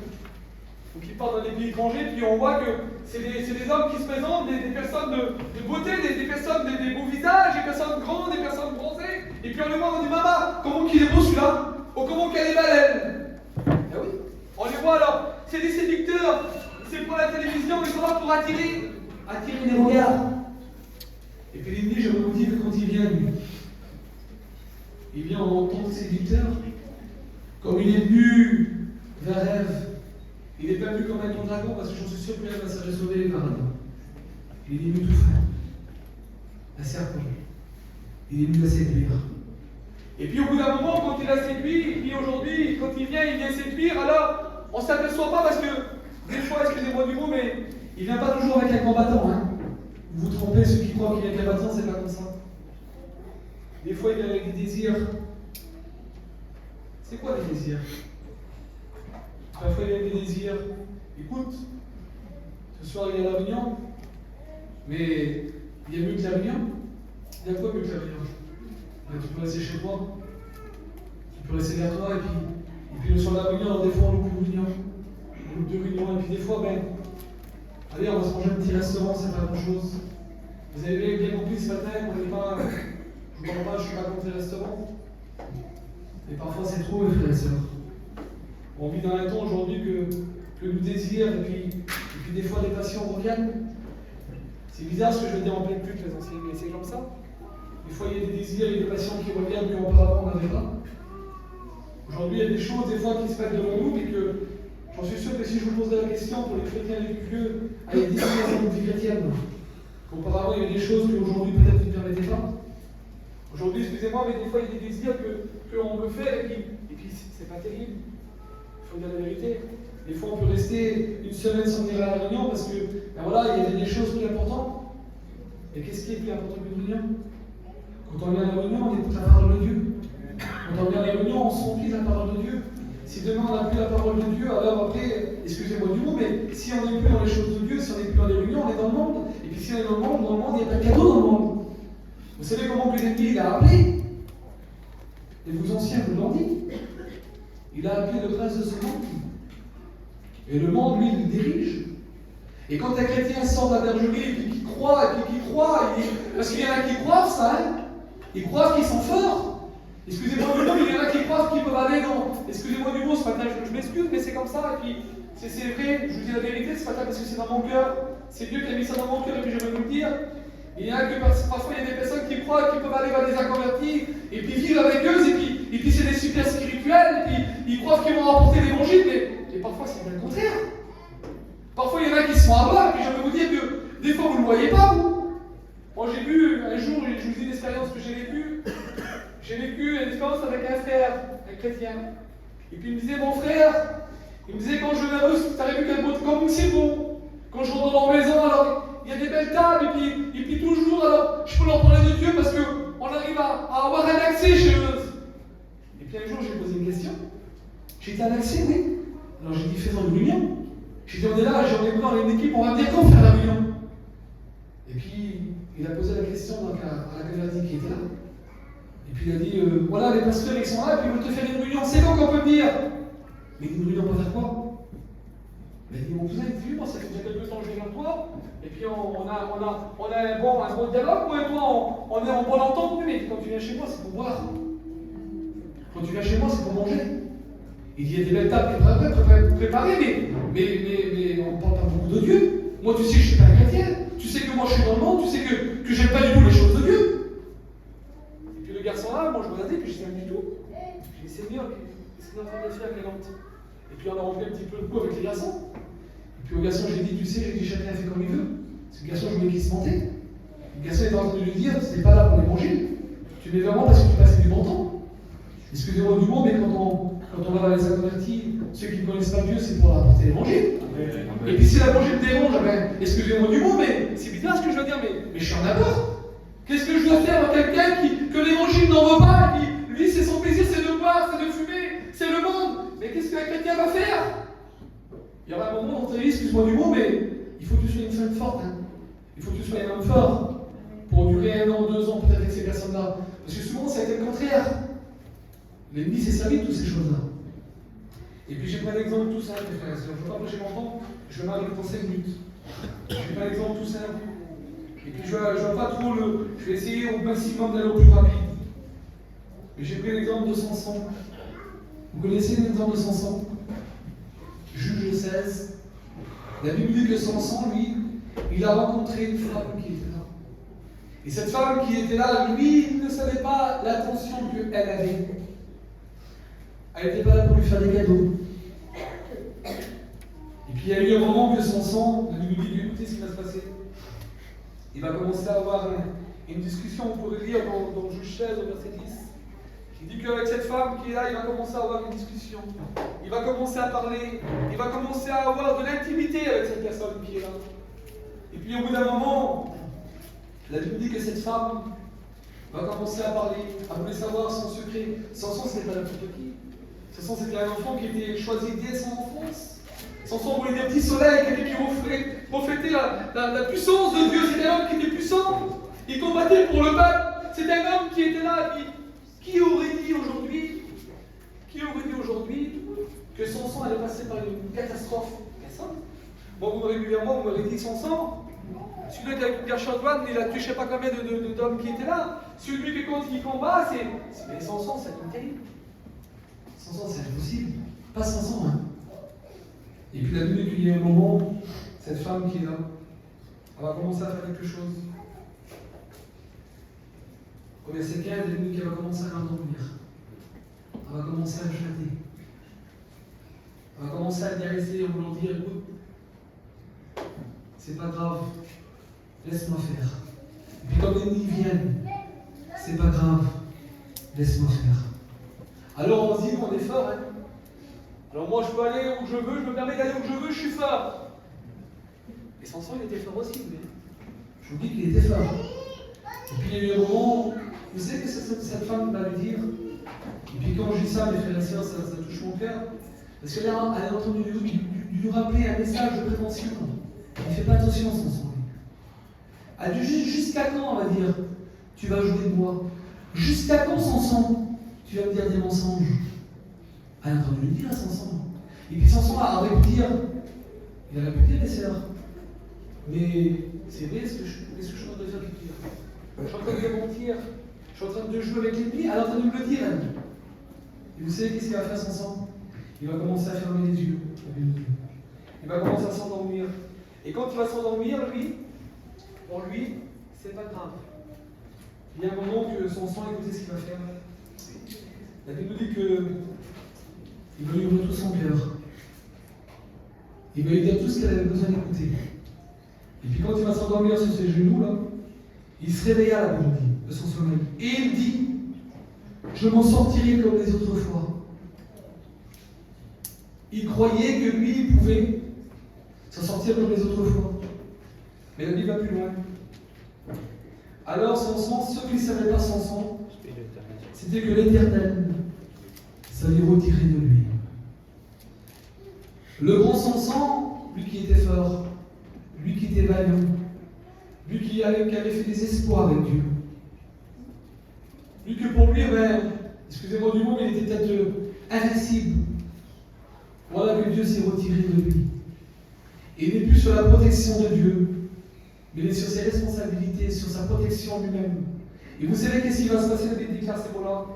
Donc ils partent dans des pays étrangers, puis on voit que c'est des hommes qui se présentent, des personnes de beauté, des personnes, des beaux visages, des personnes grandes, des personnes bronzées. Et puis on les voit, on dit, maman, comment qu'il est beau celui-là? Oh, comment qu'elle est belle elle? Ah oui, on les voit alors, c'est des séducteurs, c'est pour la télévision, ils sont là pour attirer les regards. Et puis l'ennemi, je vous dis que quand il vient, lui, il vient en tant que séducteur, comme il est venu vers Ève. Il n'est pas venu comme un grand dragon, parce que j'en suis sûr que Ève va se sauver les paradis. Il est venu tout faire. La serpent. Il est venu la séduire. Et puis au bout d'un moment, quand il a séduit, et puis aujourd'hui, quand il vient séduire, alors on ne s'aperçoit pas parce que, des fois, excusez-moi du mot, mais il ne vient pas toujours avec un combattant. Hein. Vous vous trompez, ceux qui croient qu'il vient avec un combattant, c'est pas comme ça. Des fois, il vient avec des désirs. C'est quoi les désirs? Parfois, il y a des désirs. Écoute, ce soir, il y a la réunion, mais il y a mieux que la réunion. Il y a quoi mieux que la réunion? Tu peux rester chez toi, tu peux rester vers toi, et puis le soir de la réunion, alors des fois, on loupe une réunion, on loupe 2 réunions, et puis des fois, allez, on va se manger un petit restaurant, c'est pas grand-chose. Vous avez bien compris ce matin qu'on n'est pas, je ne parle pas, je suis pas contre les restaurants, mais parfois c'est trop, les frères et sœurs. On vit dans un temps aujourd'hui que nous désire, et puis des fois des passions reviennent. C'est bizarre ce que je veux dire en pleine culte, les anciens, mais c'est comme ça. Des fois, il y a des désirs et des passions qui reviennent qu'auparavant on n'avait pas. Aujourd'hui, il y a des choses, des fois, qui se mettent devant nous, mais que j'en suis sûr que si je vous posais la question pour les chrétiens les plus vieux, allez, 10 ans de vie chrétienne, qu'auparavant, il y avait des choses qu'aujourd'hui, peut-être, vous ne permettez pas. Aujourd'hui, excusez-moi, mais des fois, il y a des désirs qu'on veut faire, et puis c'est pas terrible. Il faut dire la vérité. Des fois, on peut rester une semaine sans venir à la réunion parce que, voilà, il y a des choses plus importantes. Et qu'est-ce qui est plus important qu'une réunion? Quand on vient à la réunion, on écoute la parole de Dieu. Quand on vient à la réunion, on se remplit de la parole de Dieu. Si demain on n'a plus la parole de Dieu, alors après, excusez-moi du mot, mais si on n'est plus dans les choses de Dieu, si on n'est plus dans les réunions, on est dans le monde. Et puis si on est dans le monde, il n'y a pas de cadeau dans le monde. Vous savez comment que l'ennemi il a appelé? Et vous anciens vous l'ont dit. Il a appelé le prince de ce monde. Et le monde, lui, il dirige. Et quand un chrétien sort de la bergerie et puis qui croit, parce qu'il y en a qui croient ça, hein. Ils croient qu'ils sont forts. Excusez-moi du mot, il y en a qui croient qu'ils peuvent aller dans. Excusez-moi du mot, ce matin, je m'excuse, mais c'est comme ça. Et puis, c'est vrai, je vous dis la vérité ce matin parce que c'est dans mon cœur. C'est Dieu qui a mis ça dans mon cœur et puis je vais vous le dire. Il y a que parfois il y a des personnes qui croient qu'ils peuvent aller vers des inconvertis et puis vivre avec eux et puis c'est des super spirituels et puis ils croient qu'ils vont apporter l'évangile, mais parfois c'est bien le contraire. Parfois il y en a qui se font avoir et puis je vais vous dire que des fois vous ne le voyez pas vous. Moi j'ai vu un jour, je vous dis une expérience que j'ai vécue. J'ai vécu une expérience avec un frère, un chrétien. Et puis il me disait, mon frère, il me disait quand je viens tu t'avais vu quel beau comme c'est bon. Quand je rentre dans leur maison, alors il y a des belles tables, et puis toujours, alors je peux leur parler de Dieu parce qu'on arrive à avoir un accès chez eux. Et puis un jour, j'ai posé une question. J'ai dit, un accès, oui. Alors j'ai dit, faisons une réunion. J'ai dit, on est là, j'en ai besoin dans une équipe, on va bien quand faire la réunion. Et puis, il a posé la question donc, à la convertie qui était là. Et puis il a dit, voilà, les pasteurs, ils sont là, et puis ils veulent te faire une réunion, c'est quand qu'on peut venir. Mais une réunion, on va faire quoi? Il a dit, mon cousin, il dit, moi, ça fait déjà quelques temps que je viens vers toi, et puis on a un bon dialogue, moi et toi, on est en bonne entente, mais quand tu viens chez moi, c'est pour boire. Quand tu viens chez moi, c'est pour manger. Il dit, il y a des belles tables préparées, mais on ne parle pas beaucoup de Dieu. Moi, tu sais que je suis pas un chrétien, tu sais que moi, je suis dans le monde, tu sais que j'aime pas du tout les choses de Dieu. Et puis le garçon là, moi, je regardais, puis je disais, du tout. J'ai dit, Seigneur, qu'est-ce qu'on est en train de faire avec les lentes? Et puis on a rempli un petit peu le coup avec les garçons. Et puis au garçon, j'ai dit, tu sais, j'ai dit, chacun fait comme il veut. Parce que le garçon, je voulais qu'il se mentait. Le garçon était en train de lui dire, c'était pas là pour l'évangile. Tu venais vraiment parce que tu passais du bon temps. Excusez-moi du mot, mais quand on va vers les inconvertis, ceux qui ne connaissent pas Dieu, c'est pour leur apporter l'évangile. Et puis si l'évangile dérange, ben, excusez-moi du mot, mais c'est bizarre ce que je veux dire, mais je suis en accord. Qu'est-ce que je dois faire à quelqu'un que l'évangile n'en veut pas, et puis lui, c'est son plaisir, c'est de boire, c'est de fumer, c'est le monde. Mais qu'est-ce qu'un chrétien va faire? Il y aura un moment dans ta vie, excuse-moi du mot, mais il faut que tu sois une femme forte. Hein. Il faut que tu sois un homme fort pour durer 1 an, 2 ans peut-être avec ces personnes-là. Parce que souvent, ça a été le contraire. L'ennemi s'est servi de toutes ces choses-là. Et puis j'ai pris un exemple tout simple, frères et sœurs. Je ne veux pas prêcher longtemps, je vais m'arrêter dans 5 minutes. J'ai pris un exemple tout simple. Et puis je vais pas trop le. Je vais essayer au maximum d'aller au plus rapide. Mais j'ai pris l'exemple de Samson. Vous connaissez l'exemple de Samson? Juge 16. La Bible dit que Samson, lui, il a rencontré une femme qui était là. Et cette femme qui était là, lui, il ne savait pas l'attention qu'elle avait. Elle n'était pas là pour lui faire des cadeaux. Et puis il y a eu un moment que Samson, la Bible dit, écoutez ce qui va se passer. Il va commencer à avoir une discussion, on pourrait lire dans Juge 16 au verset 10. Il dit qu'avec cette femme qui est là, il va commencer à avoir une discussion. Il va commencer à parler. Il va commencer à avoir de l'intimité avec cette personne qui est là. Et puis au bout d'un moment, la Bible dit que cette femme va commencer à parler, à vouloir savoir son secret. Samson, ce n'était pas n'importe qui. Samson, c'était un enfant qui était choisi dès son enfance. Samson voulait des petits soleils, quelqu'un qui reflétait la puissance de Dieu. C'était un homme qui était puissant. Il combattait pour le peuple. C'était un homme qui était là. Qui aurait dit aujourd'hui que Samson allait passer par une catastrophe? Personne. Moi, régulièrement, vous m'aurez dit Samson, celui-là qui a une cachette douane, il a tué je ne sais pas combien d'hommes qui étaient là. Celui qui quand il combat, c'est. Mais Samson, c'est terrible. Samson, c'est impossible. Pas Samson, hein. Et puis la minute qu'il y a un moment, cette femme qui est là, elle va commencer à faire quelque chose. Au verset 15, la minute qu'elle va commencer à l'endormir. Elle va commencer à le chanter. Elle va commencer à le caresser en voulant dire, écoute, c'est pas grave, laisse-moi faire. Et puis quand l'ennemi vient, c'est pas grave, laisse-moi faire. Alors on se dit qu'on est fort, hein. Alors moi je peux aller où je veux, je me permets d'aller où je veux, je suis fort. Et Samson il était fort aussi, mais je vous dis qu'il était fort. Et puis il y a eu un moment, vous savez que cette femme va lui dire, et puis quand je dis ça, mes frères et sœurs, ça touche mon cœur, parce qu'elle a entendu lui rappeler un message de prévention. Il ne fait pas attention à son sang. Elle dit jusqu'à quand, on va dire, tu vas jouer de moi? Jusqu'à quand, Samson, tu vas me dire des mensonges? Elle a entendu lui dire à Samson. Et puis Samson aurait pu dire, il aurait pu dire les sœurs, mais c'est vrai ce que je suis en train de faire du dire. Je suis en train de mentir, je suis en train de jouer avec l'ennemi, elle est en train de me le dire, elle. Et vous savez qu'est-ce qu'il va faire Samson? Il va commencer à fermer les yeux. Il va commencer à s'endormir. Et quand il va s'endormir, lui, pour lui, c'est pas grave. Il y a un moment que son sang, écoutez ce qu'il va faire. La Bible nous dit qu'il va lui ouvrir tout son cœur. Il va lui dire tout ce qu'elle avait besoin d'écouter. Et puis quand il va s'endormir sur ses genoux, là, il se réveilla, la Bible dit, de son sommeil. Et il dit, je m'en sortirai comme les autres fois. Il croyait que lui, il pouvait s'en sortir comme les autres fois. Mais la Bible va plus loin. Alors son sang, ceux qui ne savaient pas son sang, c'était que l'Éternel s'allait retirer de lui. Le grand sans sang, lui qui était fort, lui qui était vaillant, lui qui avait fait des espoirs avec Dieu, lui que pour lui, excusez-moi du mot, mais il était peut-être invincible. Voilà que Dieu s'est retiré de lui. Et il n'est plus sur la protection de Dieu, mais il est sur ses responsabilités, sur sa protection lui-même. Et vous savez qu'est-ce qui va se passer, la Bible dit à ce moment-là?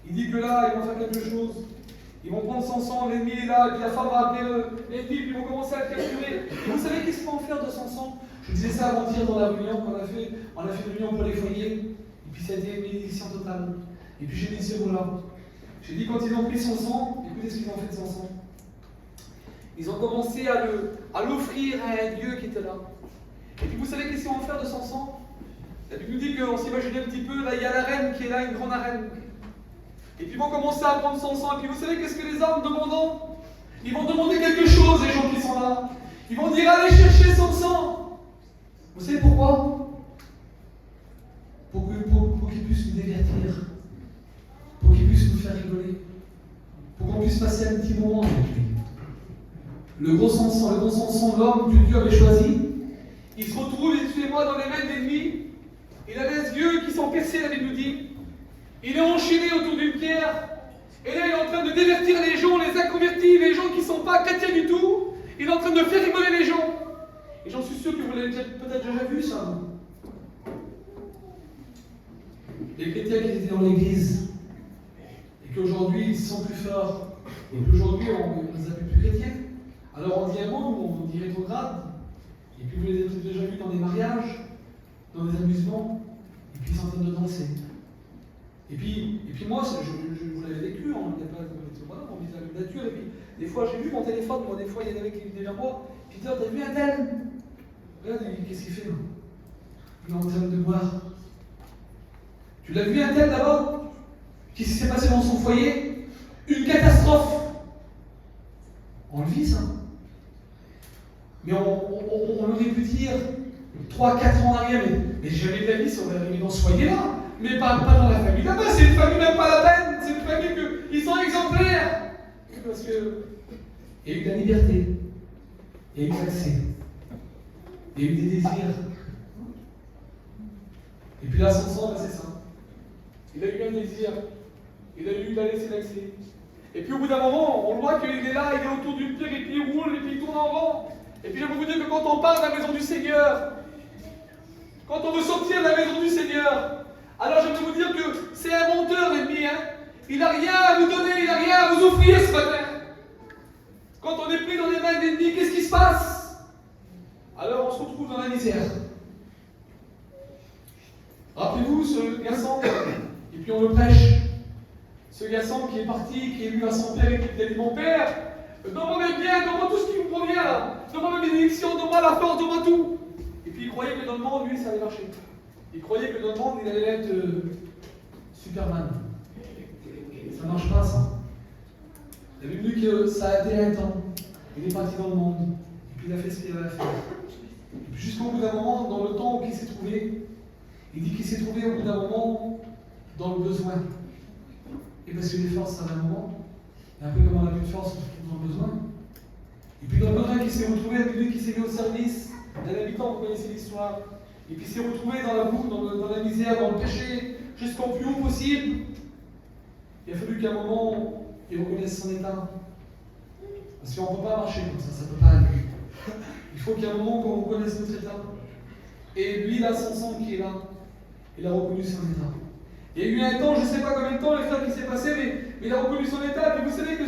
Il dit que là, ils vont faire quelque chose. Ils vont prendre son sang, l'ennemi est là, et puis la femme va appeler l'ennemi, puis ils vont commencer à le capturer. Et vous savez qu'est-ce qu'ils vont faire de son sang? Je disais ça avant-hier dans la réunion qu'on a fait. On a fait une réunion pour les foyers, et puis ça a été une bénédiction totale. Et puis j'ai dit ce mot-là. J'ai dit quand ils ont pris son sang, écoutez ce qu'ils ont fait de son sang. Ils ont commencé à l'offrir à un Dieu qui était là. Et puis vous savez qu'est-ce qu'ils vont faire de son sang? La Bible nous dit qu'on s'imaginait un petit peu, là il y a l'arène qui est là, une grande arène. Et puis ils vont commencer à prendre son sang. Et puis vous savez qu'est-ce que les hommes demandent? Ils vont demander quelque chose, les gens qui sont là. Ils vont dire allez chercher son sang. Vous savez pourquoi? Pour qu'ils puissent nous divertir. Pour qu'ils puissent nous faire rigoler. Pour qu'on puisse passer un petit moment avec lui. Le gros sang, l'homme que Dieu avait choisi, il se retrouve, excusez-moi, dans les mains d'ennemis. Il a des yeux qui sont percés, la Bible nous dit. Il est enchaîné autour d'une pierre. Et là, il est en train de divertir les gens, les inconvertis, les gens qui ne sont pas chrétiens du tout. Il est en train de faire rigoler les gens. Et j'en suis sûr que vous l'avez peut-être déjà vu, ça. Les chrétiens qui étaient dans l'église, et qu'aujourd'hui, ils sont plus forts, et qu'aujourd'hui, on ne les appelle plus chrétiens. Alors on dit un mot, on dit rétrograde. Et puis vous les avez déjà vus dans des mariages, dans des amusements, et puis ils sont en train de danser. Et puis moi, je vous l'avais vécu, on n'était pas on disait la nature, et puis des fois j'ai vu mon téléphone, moi des fois il y en avait qui venaient vers moi, Peter, t'as vu un tel? Regarde, qu'est-ce qu'il fait là? Il est en train de boire. Tu l'as vu un tel d'abord? Qu'est-ce qui s'est passé dans son foyer? Une catastrophe! On le vit ça. Mais on aurait pu dire 3-4 ans en arrière, mais jamais de la vie, ça aurait arrivé dans ce foyer-là. Mais pas dans la famille là-bas, c'est une famille même pas la peine, c'est une famille ils sont exemplaires. Parce que il y a eu de la liberté, il y a eu de l'accès, il y a eu des désirs. Et puis là, son sang, c'est ça. Il a eu un désir, il a laissé l'accès. Et puis au bout d'un moment, on voit qu'il est là, il est autour d'une pierre, et puis il roule, et puis il tourne en rond. Et puis je peux vous dire que quand on part de la maison du Seigneur, quand on veut sortir de la maison du Seigneur, alors je peux vous dire que c'est un menteur, l'ennemi, hein. Il n'a rien à vous donner, il n'a rien à vous offrir ce matin. Quand on est pris dans les mains de l'ennemi, qu'est-ce qui se passe? Alors on se retrouve dans la misère. Rappelez-vous ce garçon, et puis on le prêche. Ce garçon qui est parti, qui est venu à son père et qui a dit mon père, donne-moi mes biens, donne-moi tout ce qui me provient là, donne-moi mes bénédictions, donne-moi la force, donne-moi tout. Et puis il croyait que dans le monde, lui, ça allait marcher. Il croyait que dans le monde, il allait être Superman. Ça ne marche pas, ça. Il avait vu que ça a été un temps. Il est parti dans le monde. Et puis il a fait ce qu'il avait à faire. Et puis jusqu'au bout d'un moment, dans le temps où il s'est trouvé, il dit qu'il s'est trouvé au bout d'un moment dans le besoin. Et parce que les forces, ça va un moment. Et un peu comme on n'a plus de force, on se retrouve dans le besoin. Et puis dans le besoin, qui s'est retrouvé avec lui qui s'est mis au service d'un habitant, vous connaissez l'histoire. Et puis s'est retrouvé dans la boue, dans la misère, dans le péché, jusqu'au plus haut possible. Il a fallu qu'à un moment, il reconnaisse son état. Parce qu'on ne peut pas marcher comme ça ne peut pas aller. Il faut qu'à un moment, qu'on reconnaisse notre état. Et lui, il a son sang qui est là. Il a reconnu son état. Il y a eu un temps, je ne sais pas combien de temps, les frères qui s'est passé, mais il a reconnu son état. Et vous savez que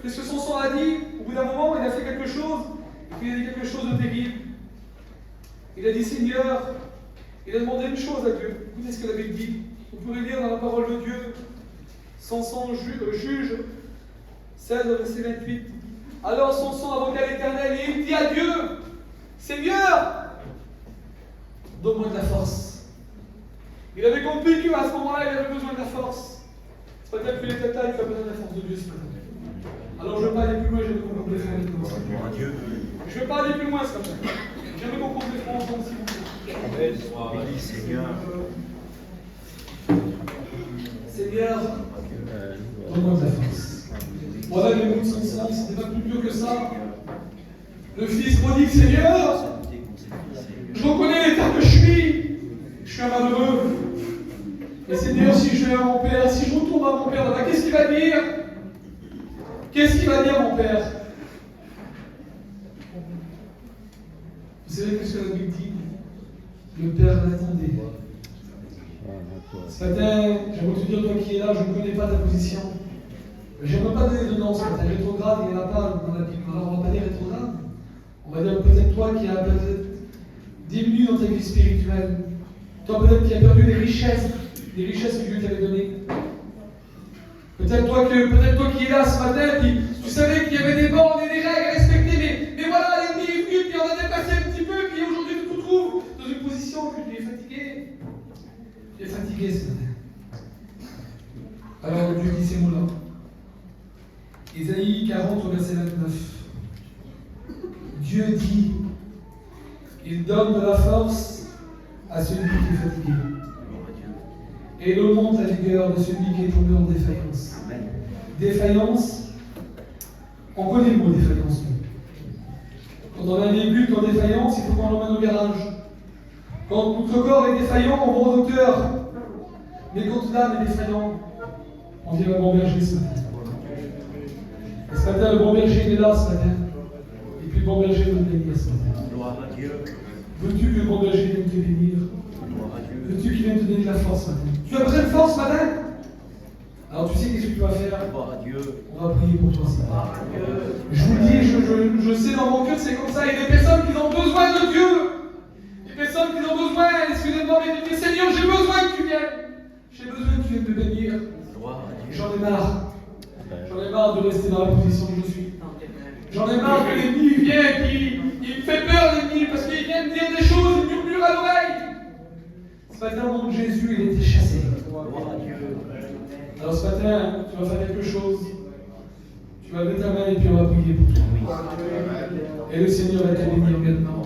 ce que son sang a dit, au bout d'un moment, il a fait quelque chose. Et puis il a dit quelque chose de terrible. Il a dit, Seigneur, Il a demandé une chose à Dieu. Écoutez ce qu'il avait dit. Vous pouvez lire dans la parole de Dieu, Samson juge 16, verset 28. Alors Samson invoqua l'Éternel et il dit à Dieu, Seigneur, donne-moi de la force. Il avait compris qu'à ce moment-là, il avait besoin de la force. C'est pas tel que les tatas, tu as besoin de la force de Dieu ce matin. Alors je ne veux pas aller plus loin, j'aimerais qu'on coupe les fronts avec moi. Je ne veux pas aller plus loin ce matin. J'aimerais qu'on coupe les fronts ensemble s'il vous plaît. Béni Seigneur. Seigneur, donne-moi de la force. Voilà les mots de son sang, c'était pas plus dur que ça. Le fils prodigue, Seigneur, je reconnais l'état que je suis un malheureux. Et Seigneur, si je vais à mon père, si je retourne à mon père là-bas, qu'est-ce qu'il va dire? Qu'est-ce qu'il va dire, mon père? Vous savez ce que la Bible dit? Le père l'attendait. Ce matin, j'aimerais te dire, toi qui es là, je ne connais pas ta position. Je n'aimerais pas donner de nom ce matin. Rétrograde, il n'y en a pas dans la Bible. Alors, on ne va pas dire rétrograde. On va dire peut-être toi qui as peut-être diminué dans ta vie spirituelle. Toi peut-être qui as perdu les richesses que Dieu t'avait données. Peut-être toi qui es là ce matin, puis tu savais qu'il y avait des bornes et des règles à respecter, mais voilà, l'ennemi est venu, puis on a dépassé un petit peu, puis aujourd'hui tu te retrouves dans une position que tu es fatigué. Tu es fatigué ce matin. Alors Dieu dit ces mots-là. Ésaïe 40 verset 29. Dieu dit, il donne de la force à celui qui est fatigué. Et il augmente la vigueur de celui qui est tombé en défaillance. Défaillance, on connaît le mot défaillance. Quand on a un véhicule en défaillance, il faut qu'on l'emmène au garage. Quand notre corps est défaillant, on va au docteur. Mais quand l'âme est défaillant, on vient au bon berger ce matin. Et ce matin, le bon berger il est là ce matin. Et puis le bon berger veut te bénir ce matin. Gloire à Dieu. Veux-tu que le bon berger vienne te bénir? Veux-tu qu'il vienne te donner de la force ce matin? Tu as besoin de force ce matin? Alors tu sais qu'est-ce que tu vas faire? Gloire à Dieu. On va prier pour toi ce matin. Je vous le dis, je sais dans mon cœur c'est comme ça. Il y a des personnes qui ont besoin de Dieu. Des personnes qui ont besoin, excusez-moi, mais de dire Seigneur, j'ai besoin que tu viennes. J'ai besoin que tu viennes me bénir. J'en ai marre. J'en ai marre de rester dans la position où je suis. J'en ai marre que l'ennemi vienne, il me fait peur l'ennemi parce qu'il vient me dire des choses, il murmure à l'oreille. Ce matin, au nom de Jésus, il était chassé. Alors ce matin, tu vas faire quelque chose. Tu vas lever ta main et puis on va prier pour toi. Et le Seigneur va te bénir maintenant.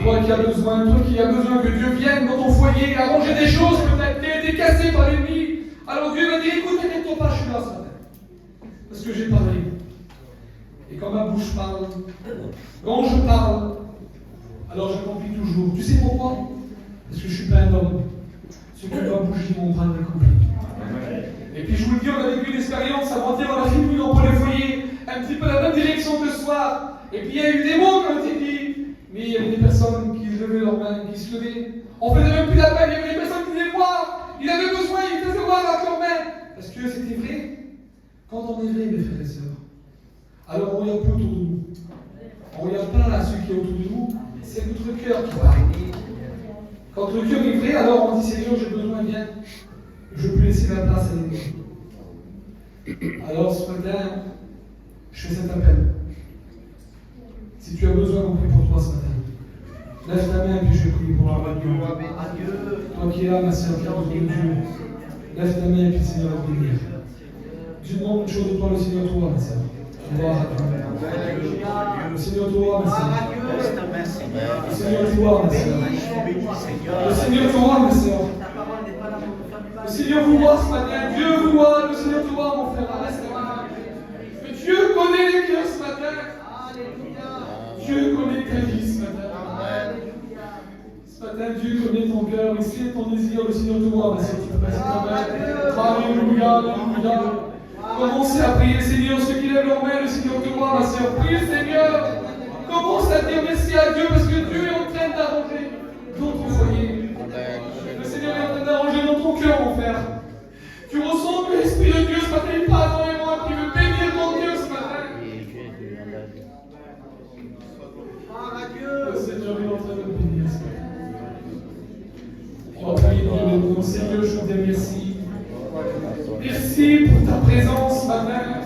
Toi qui as besoin que Dieu vienne dans ton foyer, arranger des choses peut-être qui ont été cassées par l'ennemi. Alors Dieu va dire, écoute, t'inquiète pas, je suis là ce matin. Parce que j'ai parlé. Et quand ma bouche parle, quand je parle, alors j'accomplis toujours. Tu sais pourquoi? Parce que je ne suis pas un homme. Ce que ma bouche dit, mon bras l'accomplit. Et puis je vous le dis, on a vécu une expérience avant-hier, on a fini dans les foyers, un petit peu la même direction que ce soir. Et puis il y a eu des mots qui ont été dit, mais il y avait des personnes qui levaient leurs mains, qui se levaient. On faisait même plus la peine, il y avait des personnes qui disaient moi, il avait besoin, il faisait voir avec leurs mains. Parce que c'était vrai. Quand on est vrai, mes frères et sœurs, alors on ne regarde plus autour de nous. On ne regarde pas à ceux qui est autour de nous, c'est notre cœur qui parle. Quand le cœur est vrai, alors on dit Seigneur, j'ai besoin, viens. Je peux laisser la place à l'ennemi. Alors ce matin, je fais cet appel. Si tu as besoin, on prie pour toi ce matin. Lève ta main et puis je vais prier pour toi. Toi qui es là, ma sœur, qui est autour de Dieu, lève ta main et puis le Seigneur va te bénir. Tu demandes une chose de toi, le Seigneur toi, ma sœur. Gloire à Dieu. Le Seigneur toi, ma sœur. Le Seigneur toi, ma sœur. Le Seigneur toi, ma sœur. Le Seigneur vous voit ce matin, Dieu vous voit, le Seigneur te voit, mon frère, reste là. Que Dieu connaît les cœurs ce matin. Dieu connaît ta vie ce matin. Ce matin, Dieu connaît ton cœur, il sait ton désir, le Seigneur te voit, ma sœur. Tu peux passer ta main. Alléluia, alléluia. Commencez à prier le Seigneur, ceux qui lèvent leurs mains, le Seigneur te voit, ma sœur. Prie le Seigneur. Commence à dire merci à Dieu parce que Dieu est en train d'arranger notre foyer. Le Seigneur est en train d'arranger dans ton cœur, mon frère. Tu ressens que l'Esprit de Dieu ce matin, il passe dans les mains, qui veut bénir ton Dieu ce matin. Le Seigneur est en train de bénir ce matin. Merci pour ta présence, ma mère.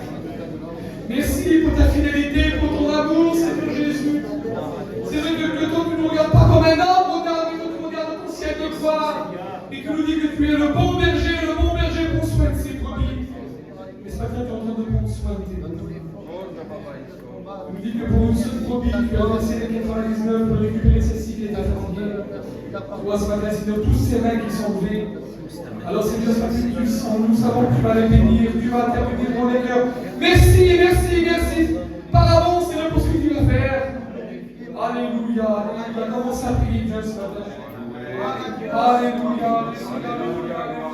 Merci pour ta fidélité, pour ton amour, Seigneur Jésus. C'est vrai que toi, tu ne nous regardes pas comme un homme, regarde, mais que tu regardes ton ciel de gloire. Et que tu nous dis que tu es le bon berger prend soin de ses brebis. Mais ce matin, tu es en train de prendre soin de tes brebis. Tu nous dis que pour une seule brebis, tu as versé les 99 pour récupérer celle-ci qui est à ta toi, ce matin, Seigneur, tous ces mains qui sont levées. Alors, Seigneur, ce matin, nous savons que tu vas les bénir, tu vas intervenir dans les cœurs. Merci, merci, merci. Par avance, Seigneur, pour ce que tu vas faire. Alléluia, alléluia. Commence à prier Dieu ce matin. Alléluia, alléluia, alléluia.